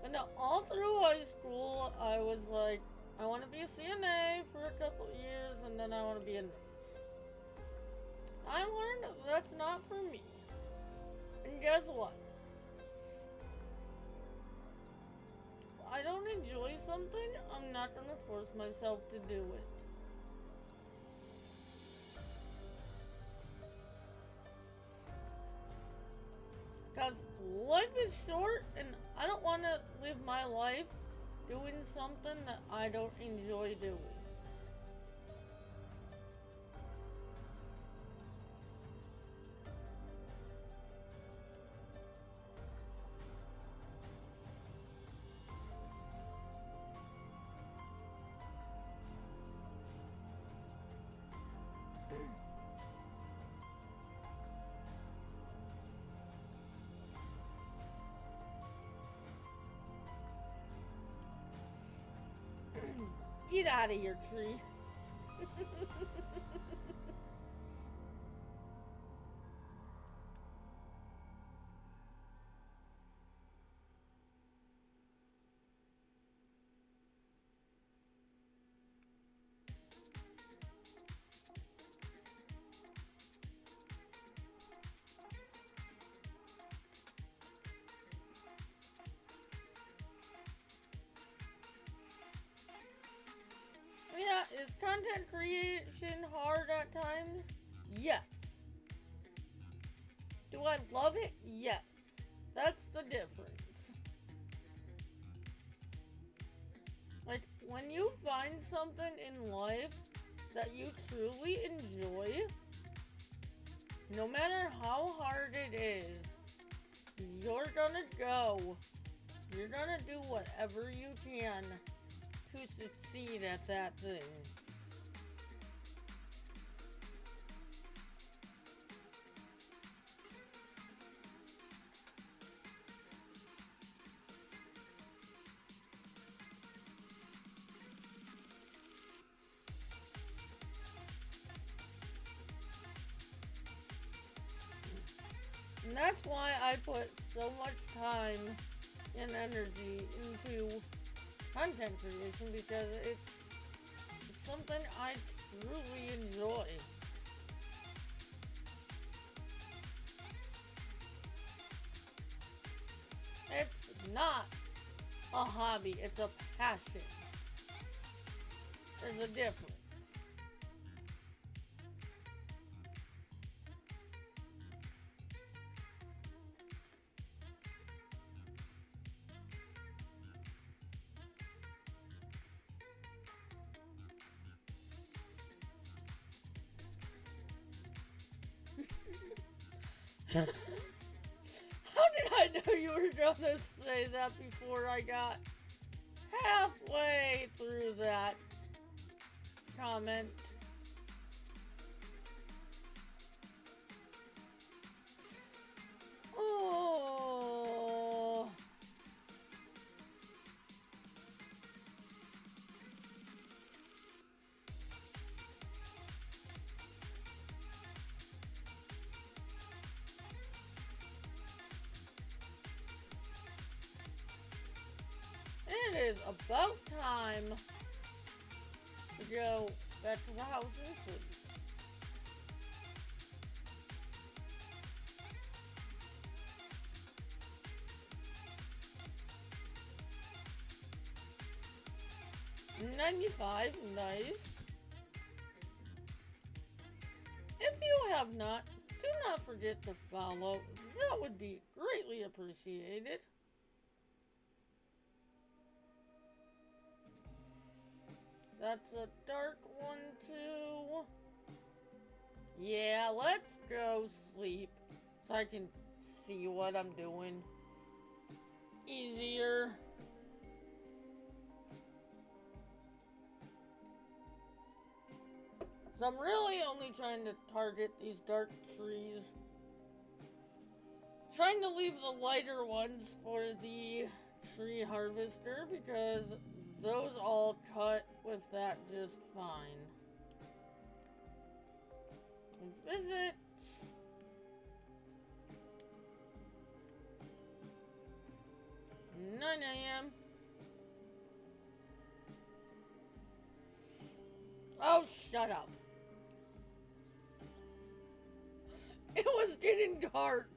But no, all through high school, I was like, I want to be a CNA for a couple years, and then I want to be a nurse. I learned that's not for me. And guess what? If I don't enjoy something, I'm not going to force myself to do it. Because life is short, and I don't want to live my life doing something that I don't enjoy doing. Get out of here, tree. Yeah, is content creation hard at times? Yes. Do I love it? Yes. That's the difference. Like, when you find something in life that you truly enjoy, no matter how hard it is, you're gonna go. You're gonna do whatever you can to succeed at that thing. And that's why I put so much time and energy into content creation, because it's something I truly enjoy. It's not a hobby, it's a passion. There's a difference. How did I know you were gonna say that before I got halfway through that comment? Oh. It is about time to go back to the house and sleep. $95, nice. If you have not, do not forget to follow. That would be greatly appreciated. That's a dark one too. Yeah, let's go sleep so I can see what I'm doing easier. So I'm really only trying to target these dark trees. Trying to leave the lighter ones for the tree harvester, because those all cut with that just fine. Visit. Nine a.m. Oh, shut up. It was getting dark.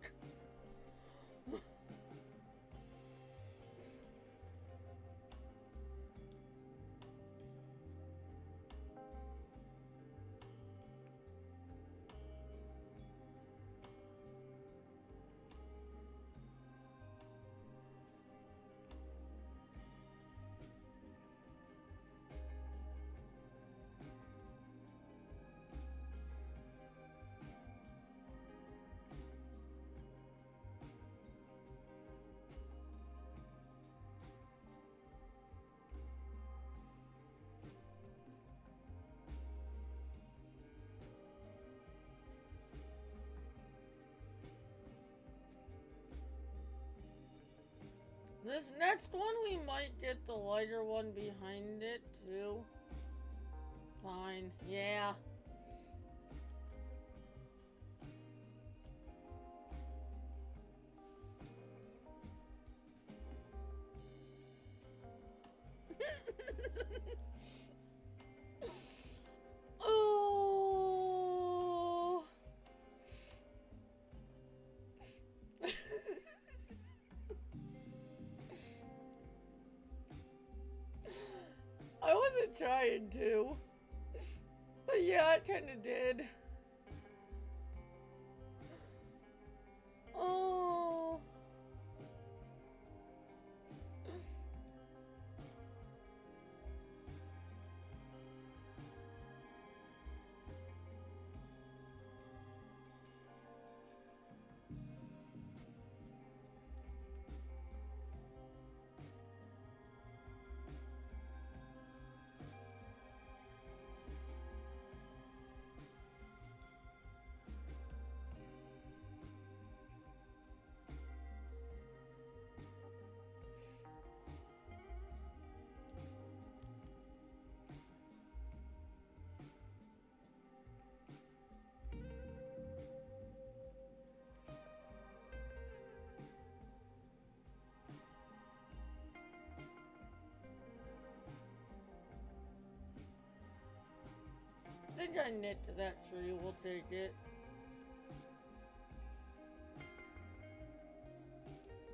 This next one, we might get the lighter one behind it, too. Fine. Yeah. Oh. I wasn't trying to. But yeah, I kinda did. Oh. I think I nicked that tree. We'll take it.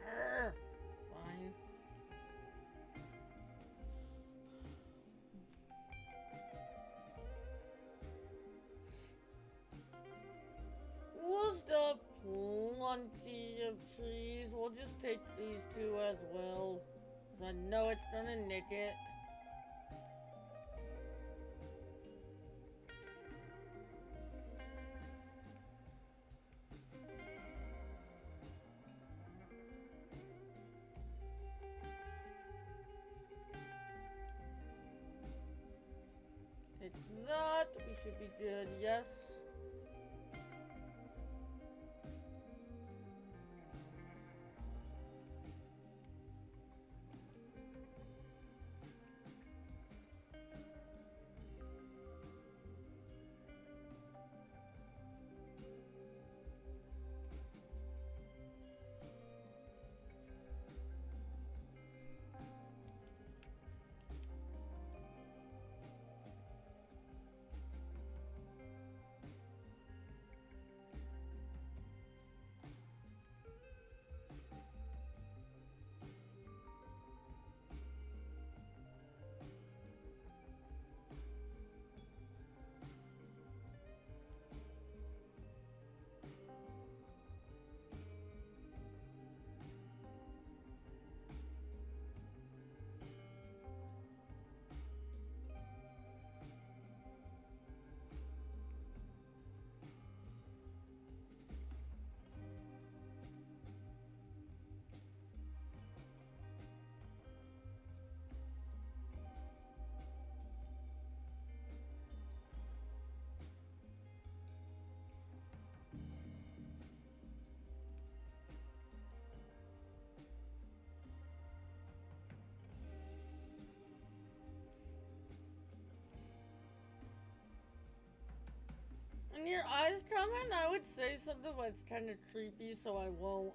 Arr. Fine. We'll still have plenty of trees. We'll just take these two as well. Because I know it's gonna nick it. Take that. We should be good. Yes. And your eyes coming? I would say something that's kind of creepy, so I won't.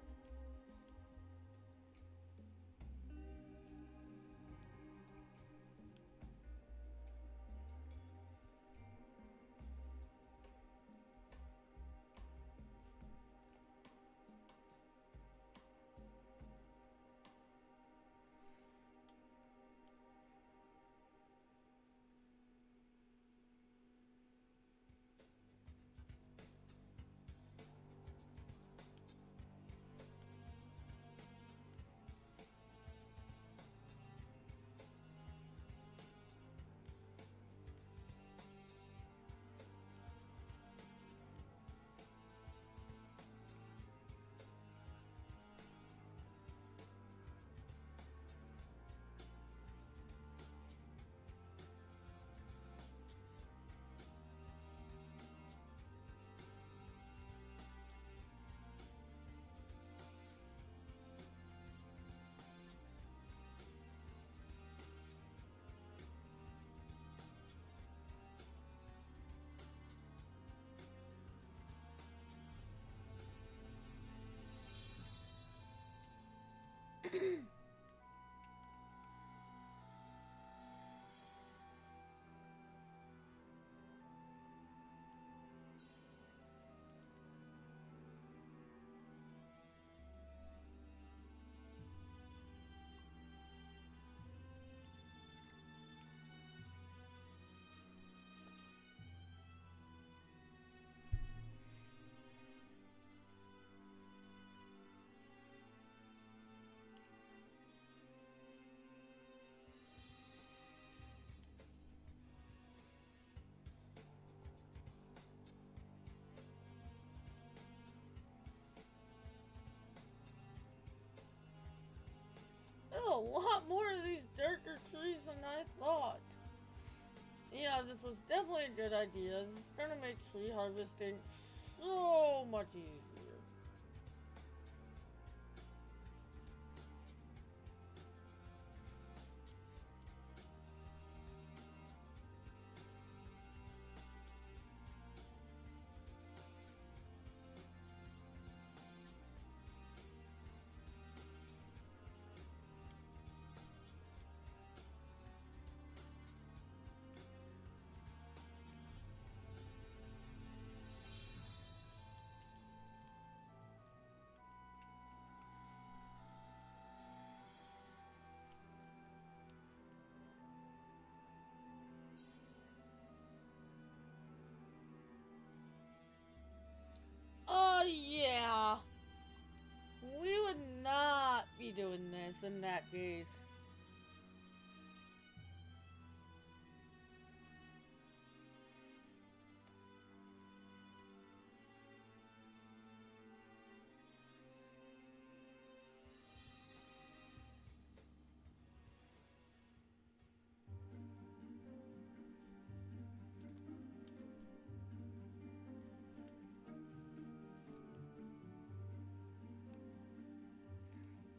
There's a lot more of these darker trees than I thought. Yeah, this was definitely a good idea. This is gonna make tree harvesting so much easier. Oh, yeah. We would not be doing this in that case.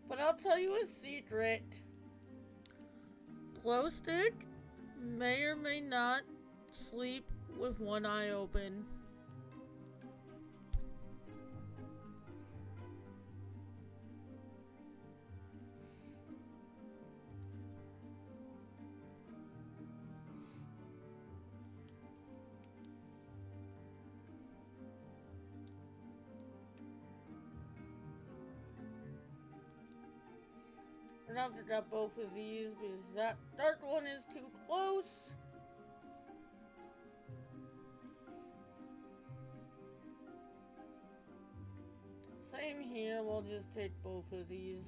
But I'll tell you a secret. Glow stick may or may not sleep with one eye open. And after got both of these because that dark one is too close. Same here, we'll just take both of these.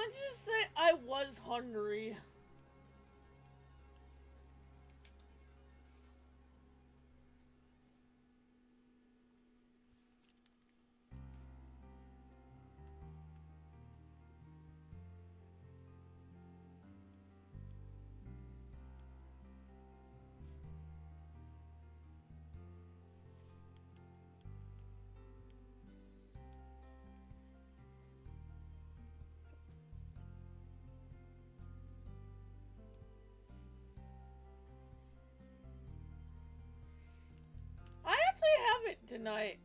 Let's just say I was hungry. I actually have it tonight.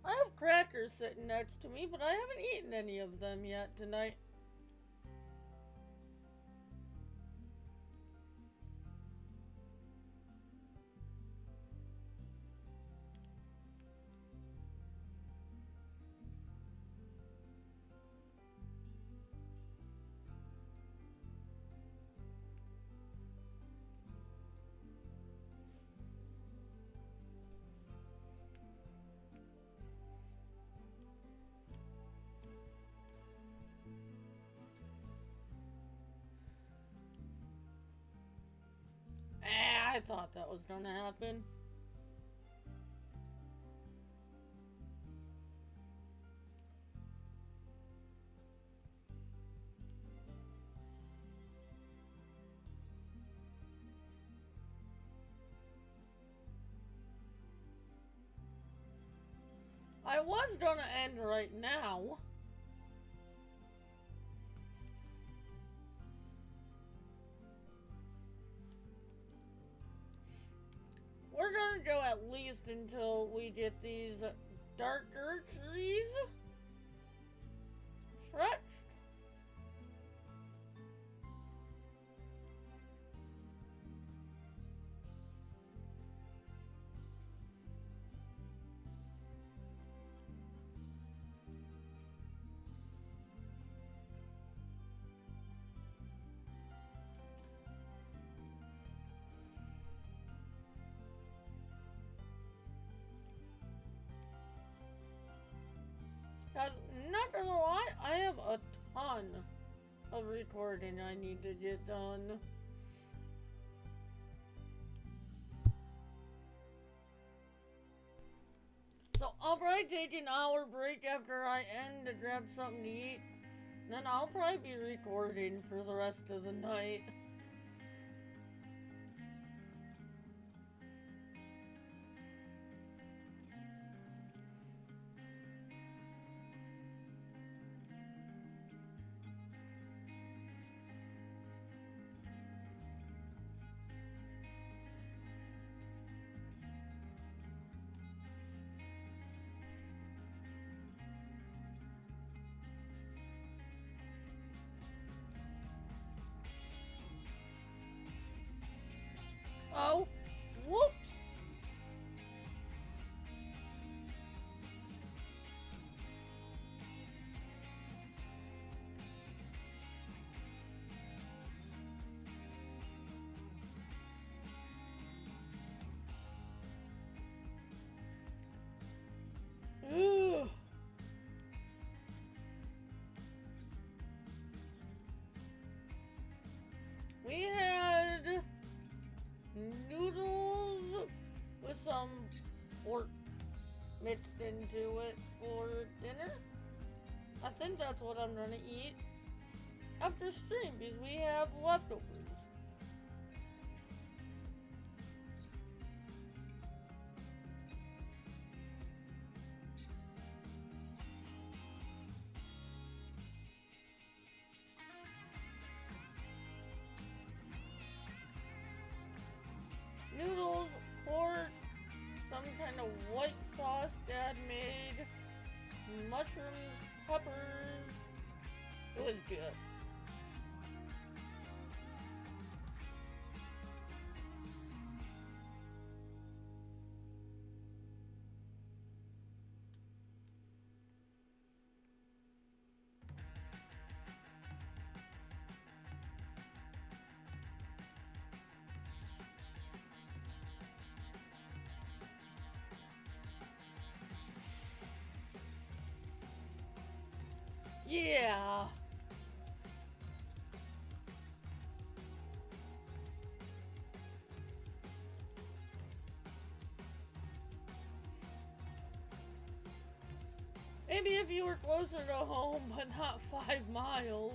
I have crackers sitting next to me, but I haven't eaten any of them yet tonight. I thought that was gonna happen. I was gonna end right now. We're gonna go at least until we get these darker trees stretched. Cause, not gonna lie, I have a ton of recording I need to get done. So I'll probably take an hour break after I end to grab something to eat. Then I'll probably be recording for the rest of the night. Oh, whoops. Ugh. We had noodles with some pork mixed into it for dinner. I think that's what I'm gonna eat after stream because we have leftovers. Noodles, pork, some kind of white sauce Dad made, mushrooms, peppers. It was good. Yeah. Maybe if you were closer to home, but not 5 miles.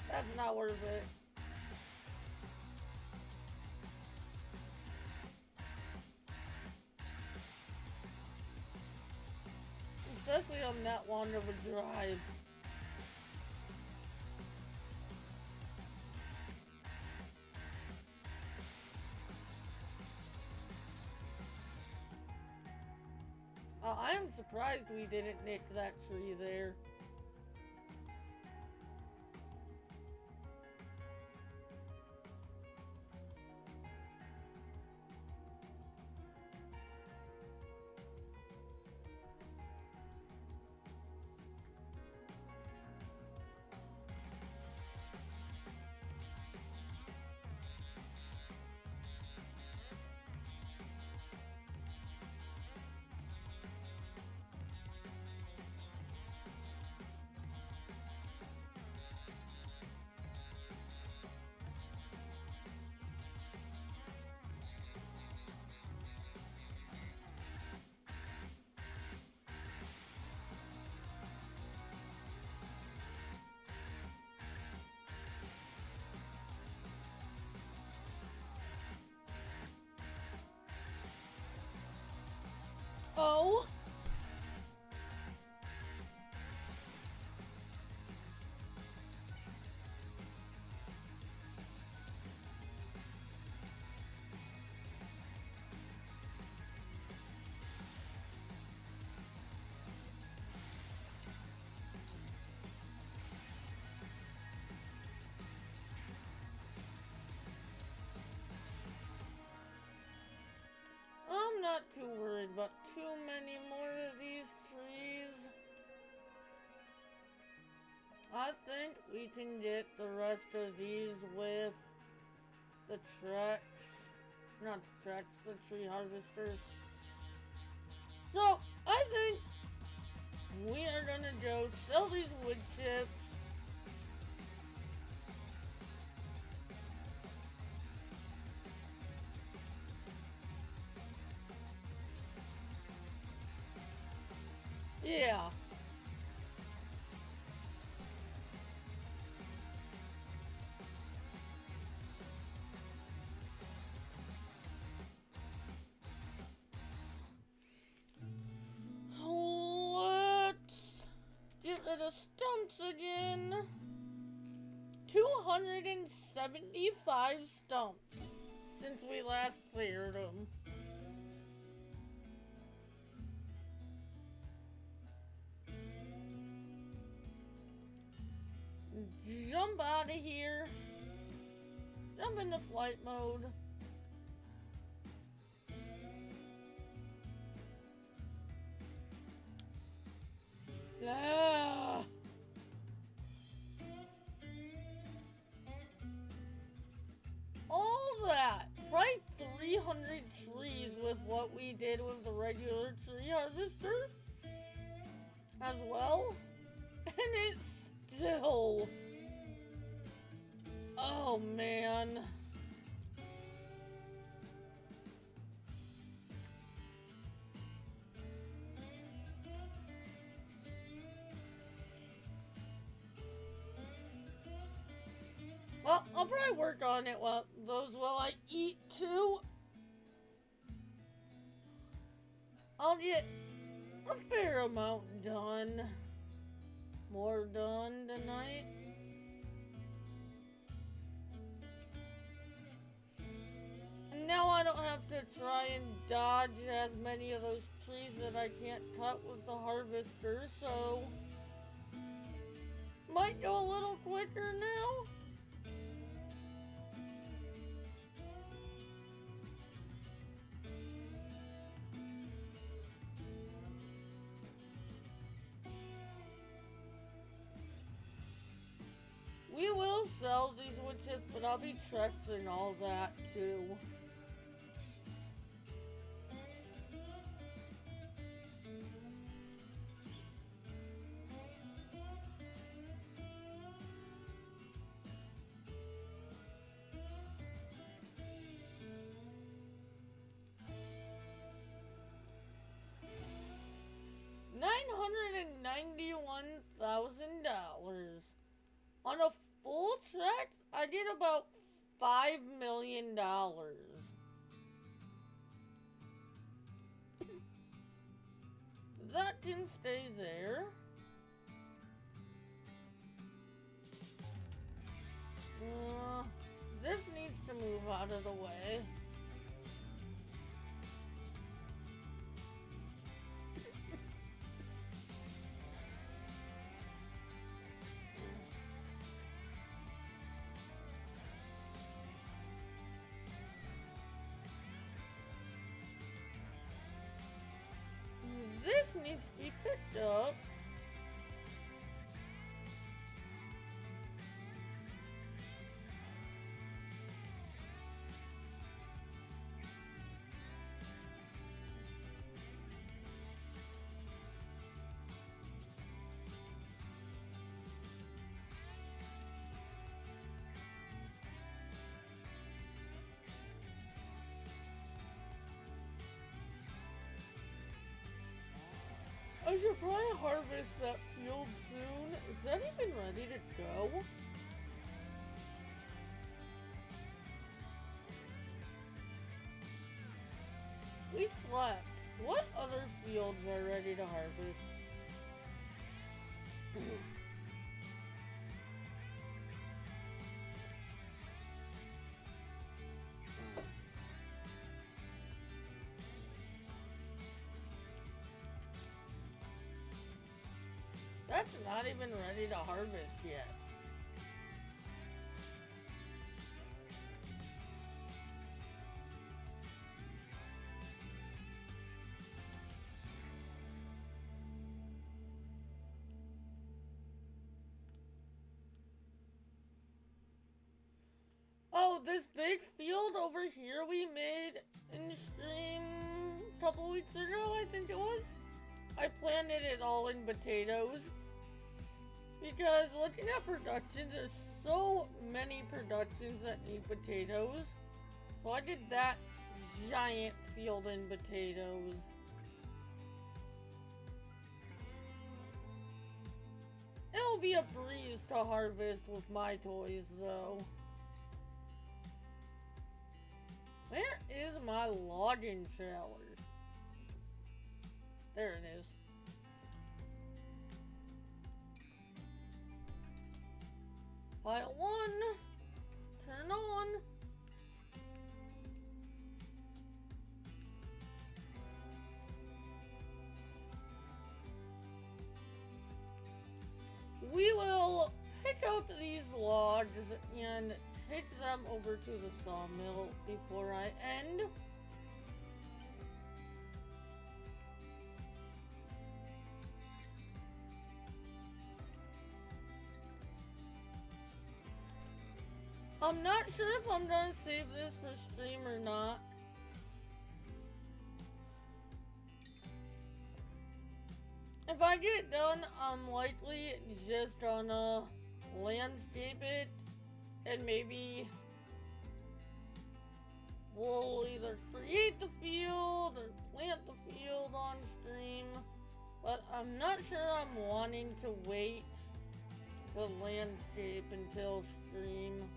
That's not worth it. Especially on that long of a drive. I am surprised we didn't nick that tree there. Oh. I'm not too worried about too many more of these trees. I think we can get the rest of these with the tracks. Not the tracks, the tree harvester. So, I think we are gonna go sell these wood chips. Yeah. Let's get rid of stumps again. 275 stumps since we last cleared them. Jump out of here. Jump into flight mode. Ah. All that. Right, 300 trees with what we did with the regular tree harvester as well. And it's still... Oh, man. Well, I'll probably work on it while I eat too. I'll get a fair amount done. More done tonight. And now I don't have to try and dodge as many of those trees that I can't cut with the harvester, so might go a little quicker now. We will sell these wood chips, but I'll be trexing all that too. $991,000. On a full check, I did about $5 million. That can stay there. This needs to move out of the way. This needs to be picked up. I should probably harvest that field soon. Is that even ready to go? We slept. What other fields are ready to harvest? That's not even ready to harvest yet. Oh, this big field over here we made in stream a couple weeks ago, I think it was. I planted it all in potatoes. Because looking at productions, there's so many productions that need potatoes. So I did that giant field in potatoes. It'll be a breeze to harvest with my toys though. Where is my logging trailer? There it is. Pile 1. Turn on. We will pick up these logs and take them over to the sawmill before I end. I'm not sure if I'm gonna save this for stream or not. If I get it done, I'm likely just gonna landscape it and maybe we'll either create the field or plant the field on stream. But I'm not sure I'm wanting to wait to landscape until stream.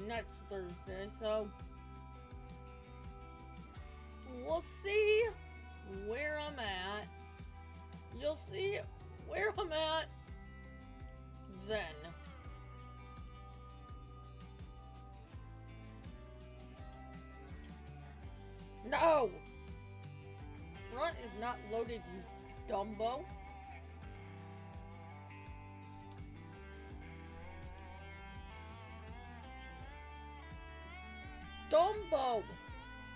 next Thursday, so we'll see where I'm at. You'll see where I'm at then. No! Front is not loaded, you Dumbo. Dumbo!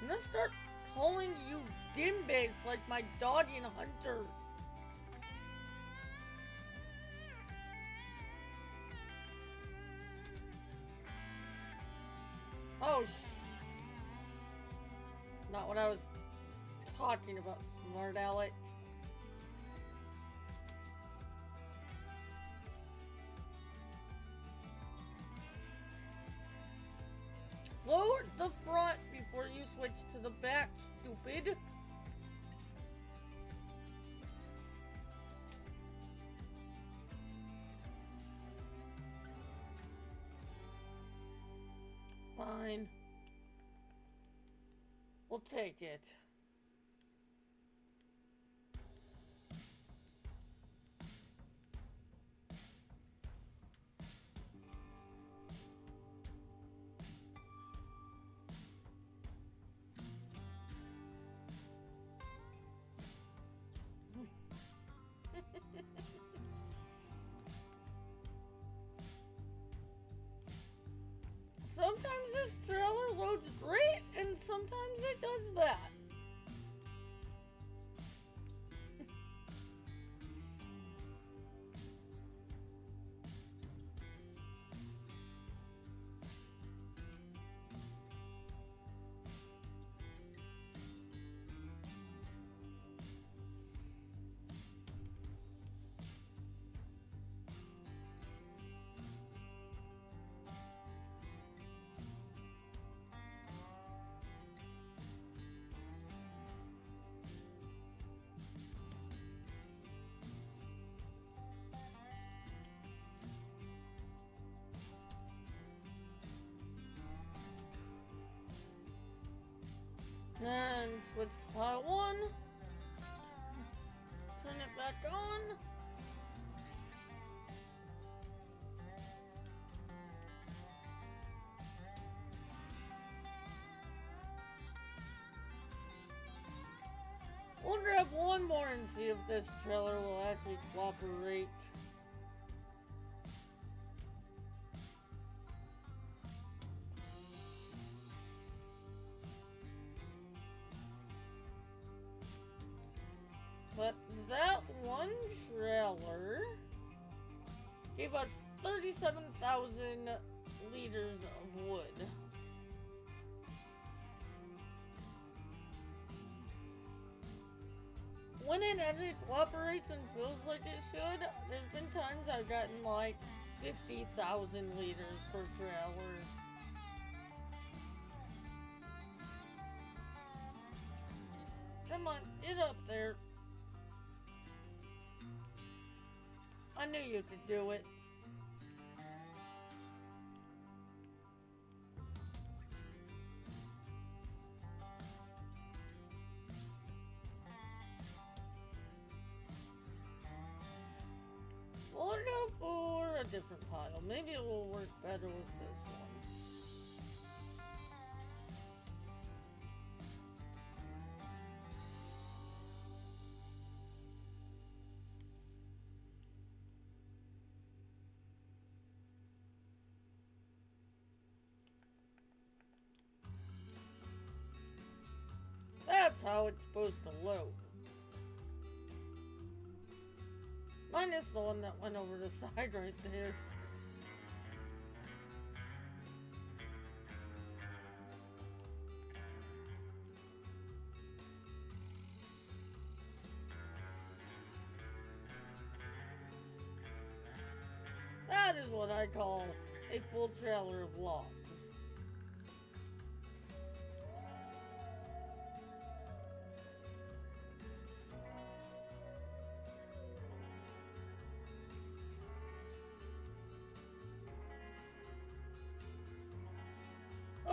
I'm gonna start calling you Dimbase like my dog in Hunter. Oh, not what I was talking about, smart aleck. Load the front before you switch to the back, stupid. Fine. We'll take it. Sometimes this trailer loads great, and sometimes it does that. Then switch to pile 1. Turn it back on. We'll grab one more and see if this trailer will actually cooperate. But that one trailer gave us 37,000 liters of wood. When it actually cooperates and feels like it should, there's been times I've gotten like 50,000 liters per trailer. Come on, get up there. I knew you could do it. We'll go for a different pile. Maybe it will work better with this one. That's how it's supposed to load. Minus the one that went over the side right there. That is what I call a full trailer of logs.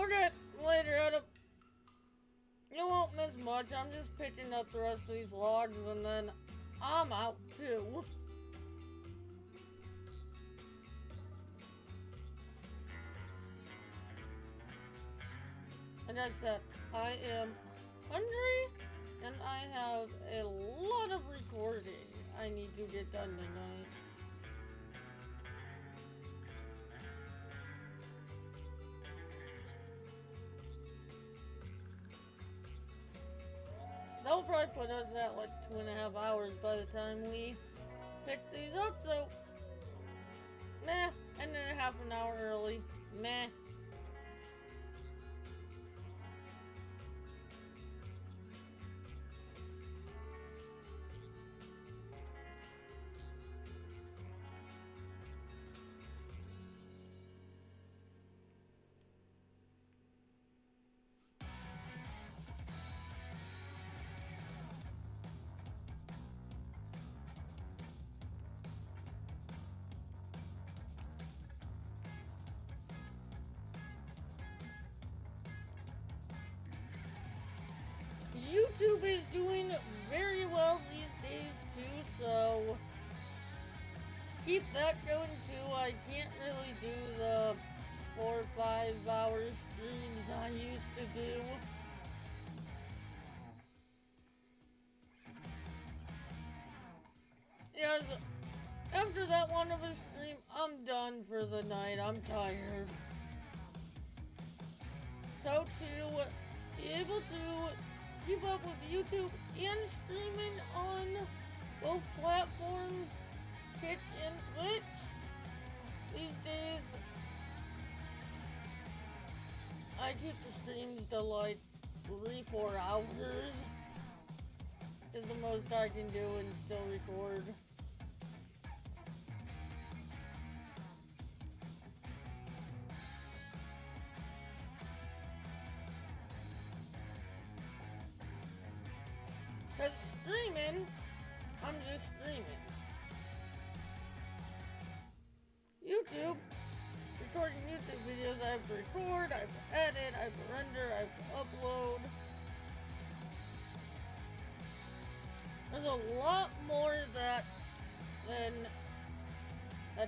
Okay, later, Adam. You won't miss much. I'm just picking up the rest of these logs and then I'm out too. And I said, I am hungry and I have a lot of recording I need to get done tonight. That'll probably put us at like 2.5 hours by the time we pick these up, so meh, and then half an hour early, meh. YouTube is doing very well these days too, so keep that going too. I can't really do the 4 or 5 hour streams I used to do. Yes, after that one of a stream, I'm done for the night. I'm tired. So to be able to keep up with YouTube and streaming on both platforms, Twitch and Twitch, these days, I keep the streams to like 3-4 hours is the most I can do and still record. Cause streaming, I'm just streaming. YouTube, recording YouTube videos, I have to record, I have to edit, I have to render, I have to upload. There's a lot more that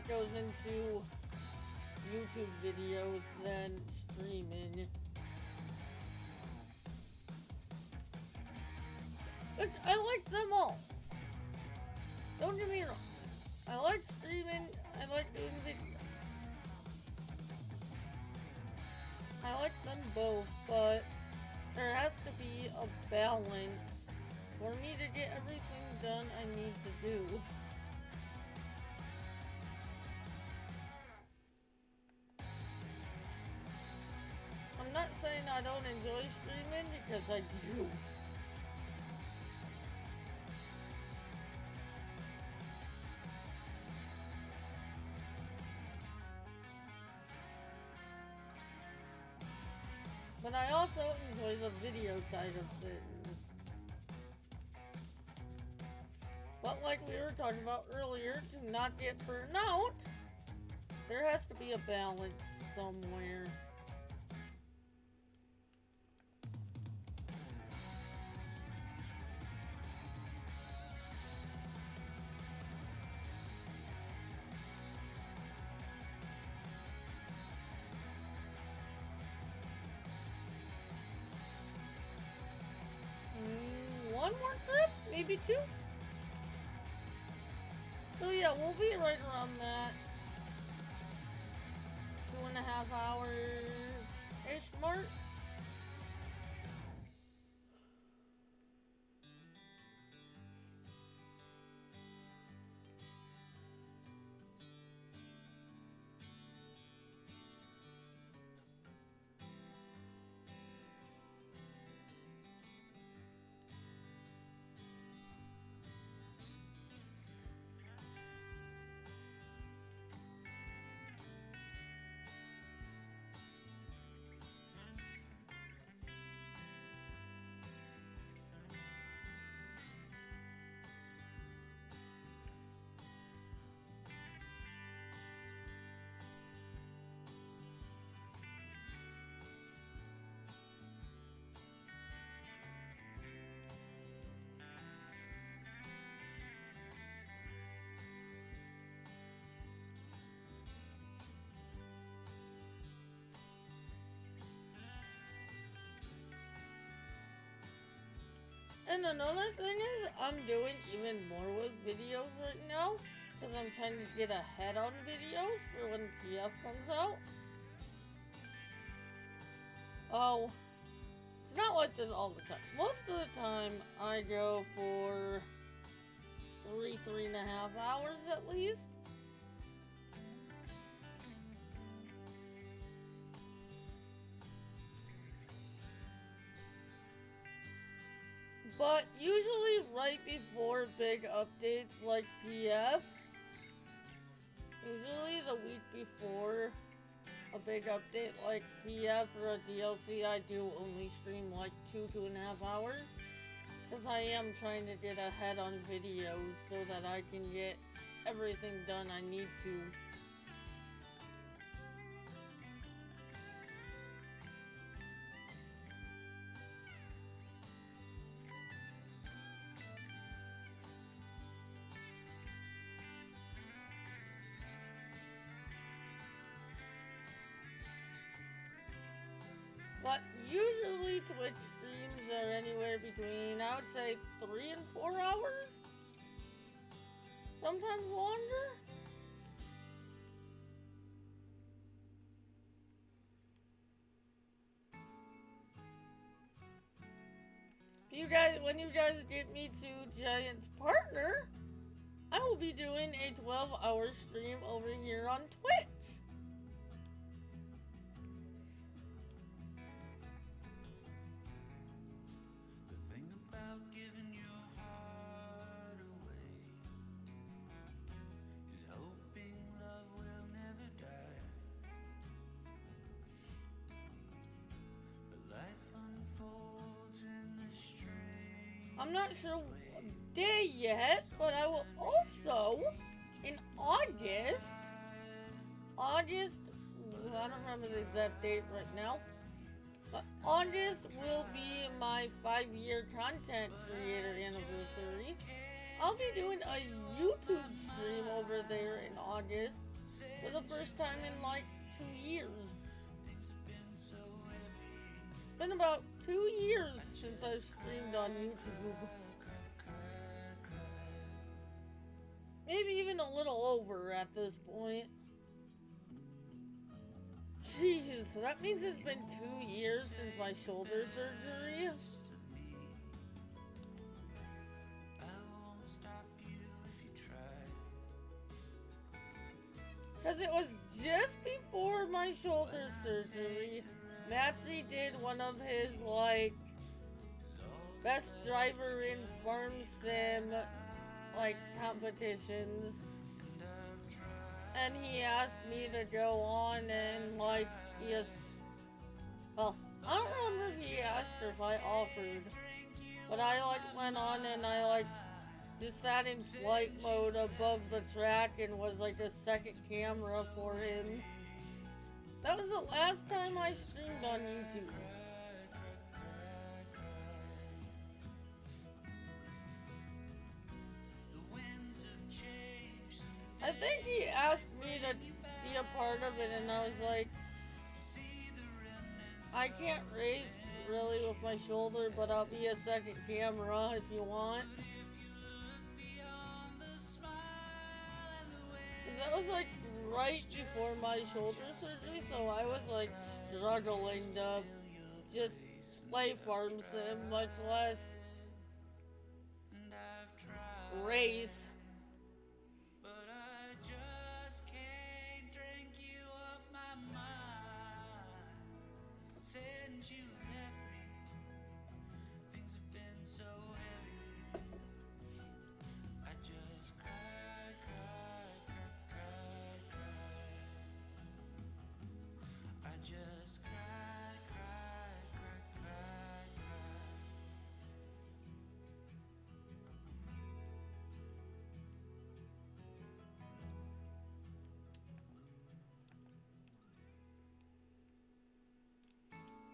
goes into YouTube videos than streaming. Which I like them all. Don't get me wrong. I like streaming, I like doing videos. I like them both, but there has to be a balance. For me to get everything done I need to do. I'm not saying I don't enjoy streaming, because I do. But I also enjoy the video side of things. But like we were talking about earlier, to not get burned out, there has to be a balance somewhere. One more trip? Maybe 2? So yeah, we'll be right around that 2.5 hour-ish mark. And another thing is, I'm doing even more with videos right now. Because I'm trying to get ahead on videos for when PF comes out. Oh, it's not like this all the time. Most of the time, I go for 3.5 hours at least. But usually right before big updates like PF, usually the week before a big update like PF or a DLC, I do only stream like 2.5 hours. Because I am trying to get ahead on videos so that I can get everything done I need to. But usually Twitch streams are anywhere between, I would say, 3 and 4 hours. Sometimes longer. When you guys get me to Giant's partner, I will be doing a 12-hour stream over here on Twitch. I'm not sure what day yet, but I will also, in August, I don't remember the exact date right now, but August will be my 5-year content creator anniversary. I'll be doing a YouTube stream over there in August for the first time in like 2 years. It's been about 2 years since I've streamed on YouTube. Maybe even a little over at this point. Jeez, so that means it's been 2 years since my shoulder surgery. Because it was just before my shoulder surgery, Matsy did one of his, like, best driver in farm sim, like, competitions. And he asked me to go on and, like, be a... Well, I don't remember if he asked or if I offered. But I, like, went on and I, like, just sat in flight mode above the track and was, like, the second camera for him. That was the last time I streamed on YouTube. I think he asked me to be a part of it, and I was like, I can't race really with my shoulder, but I'll be a second camera if you want. That was like right before my shoulder surgery, so I was like struggling to just play farm sim, much less race.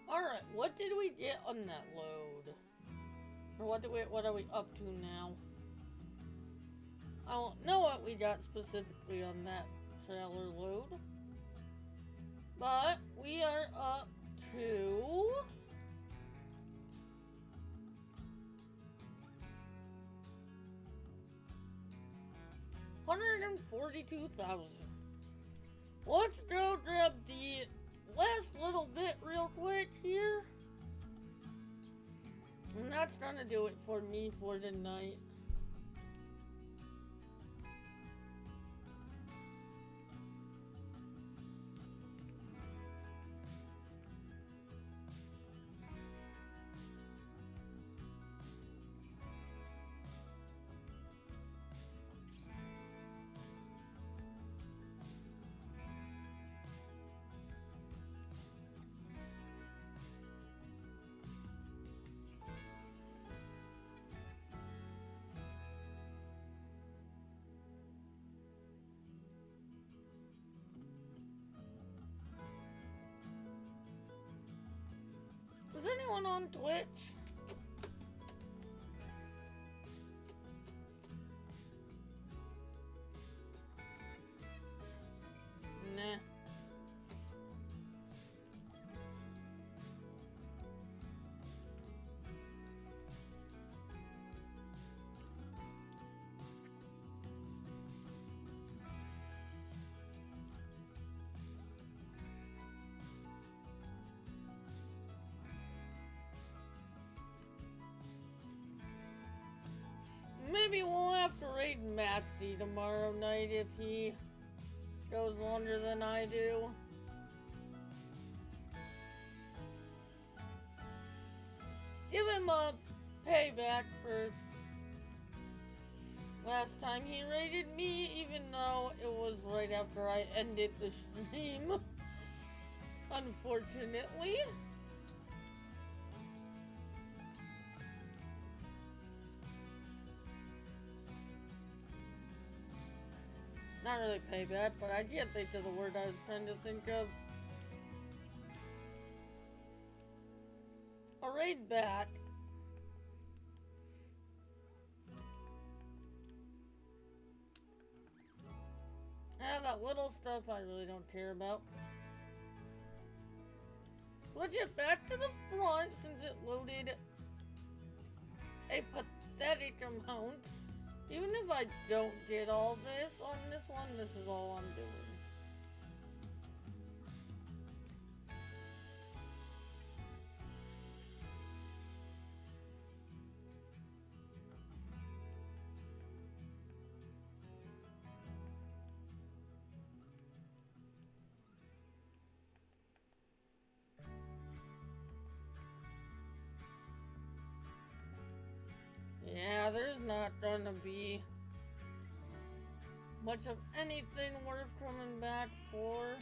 Alright, what did we get on that load? Or what are we up to now? I don't know what we got specifically on that trailer load. But we are up to 42,000. Let's go grab the last little bit real quick here. And that's gonna do it for me for tonight. Is anyone on Twitch? Nah. Maybe we'll have to raid Matsy tomorrow night if he goes longer than I do. Give him a payback for last time he raided me, even though it was right after I ended the stream. Unfortunately. Not really payback, but I can't think of the word I was trying to think of. A raid back. And that little stuff I really don't care about. Switch it back to the front since it loaded a pathetic amount. Even if I don't get all this on this one, this is all I'm doing. Yeah, there's not gonna be much of anything worth coming back for.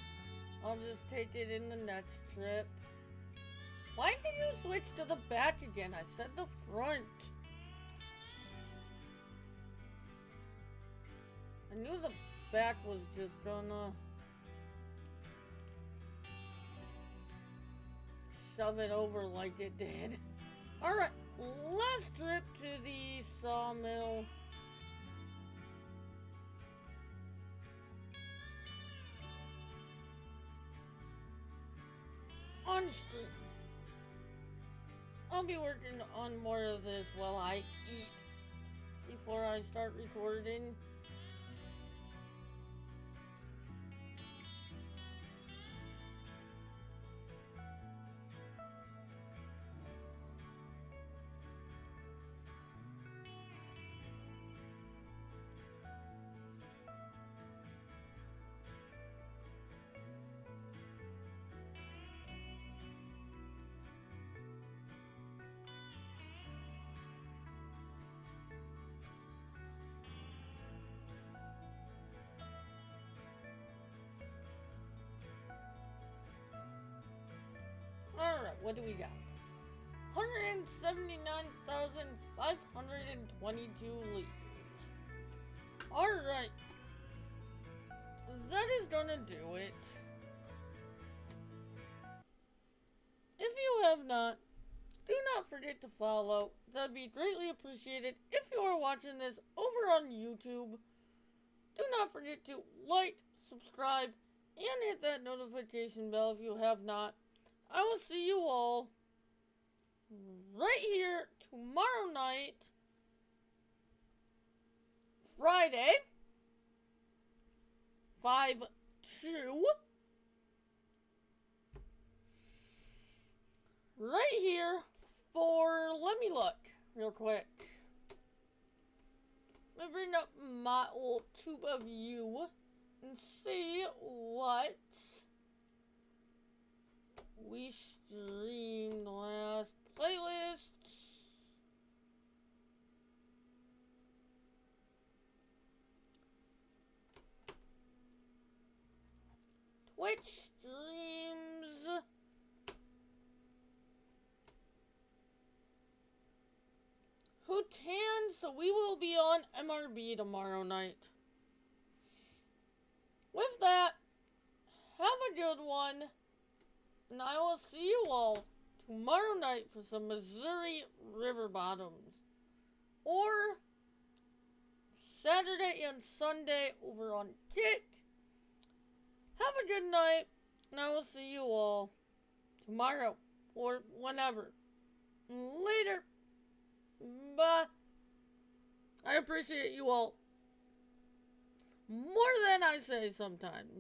I'll just take it in the next trip. Why did you switch to the back again? I said the front. I knew the back was just gonna shove it over like it did. Alright. Last trip to the sawmill. On stream. I'll be working on more of this while I eat before I start recording. Alright, what do we got? 179,522 liters. Alright. That is gonna do it. If you have not, do not forget to follow. That'd be greatly appreciated. If you are watching this over on YouTube, do not forget to like, subscribe, and hit that notification bell if you have not. I will see you all right here tomorrow night, Friday, FS25 right here for, let me look real quick. Let me bring up my old tube of you and see what we streamed last playlists. Twitch streams. Who tan? So we will be on MRB tomorrow night. With that, have a good one. And I will see you all tomorrow night for some Missouri River Bottoms. Or Saturday and Sunday over on Kick. Have a good night. And I will see you all tomorrow or whenever. Later. Bye. I appreciate you all more than I say sometimes.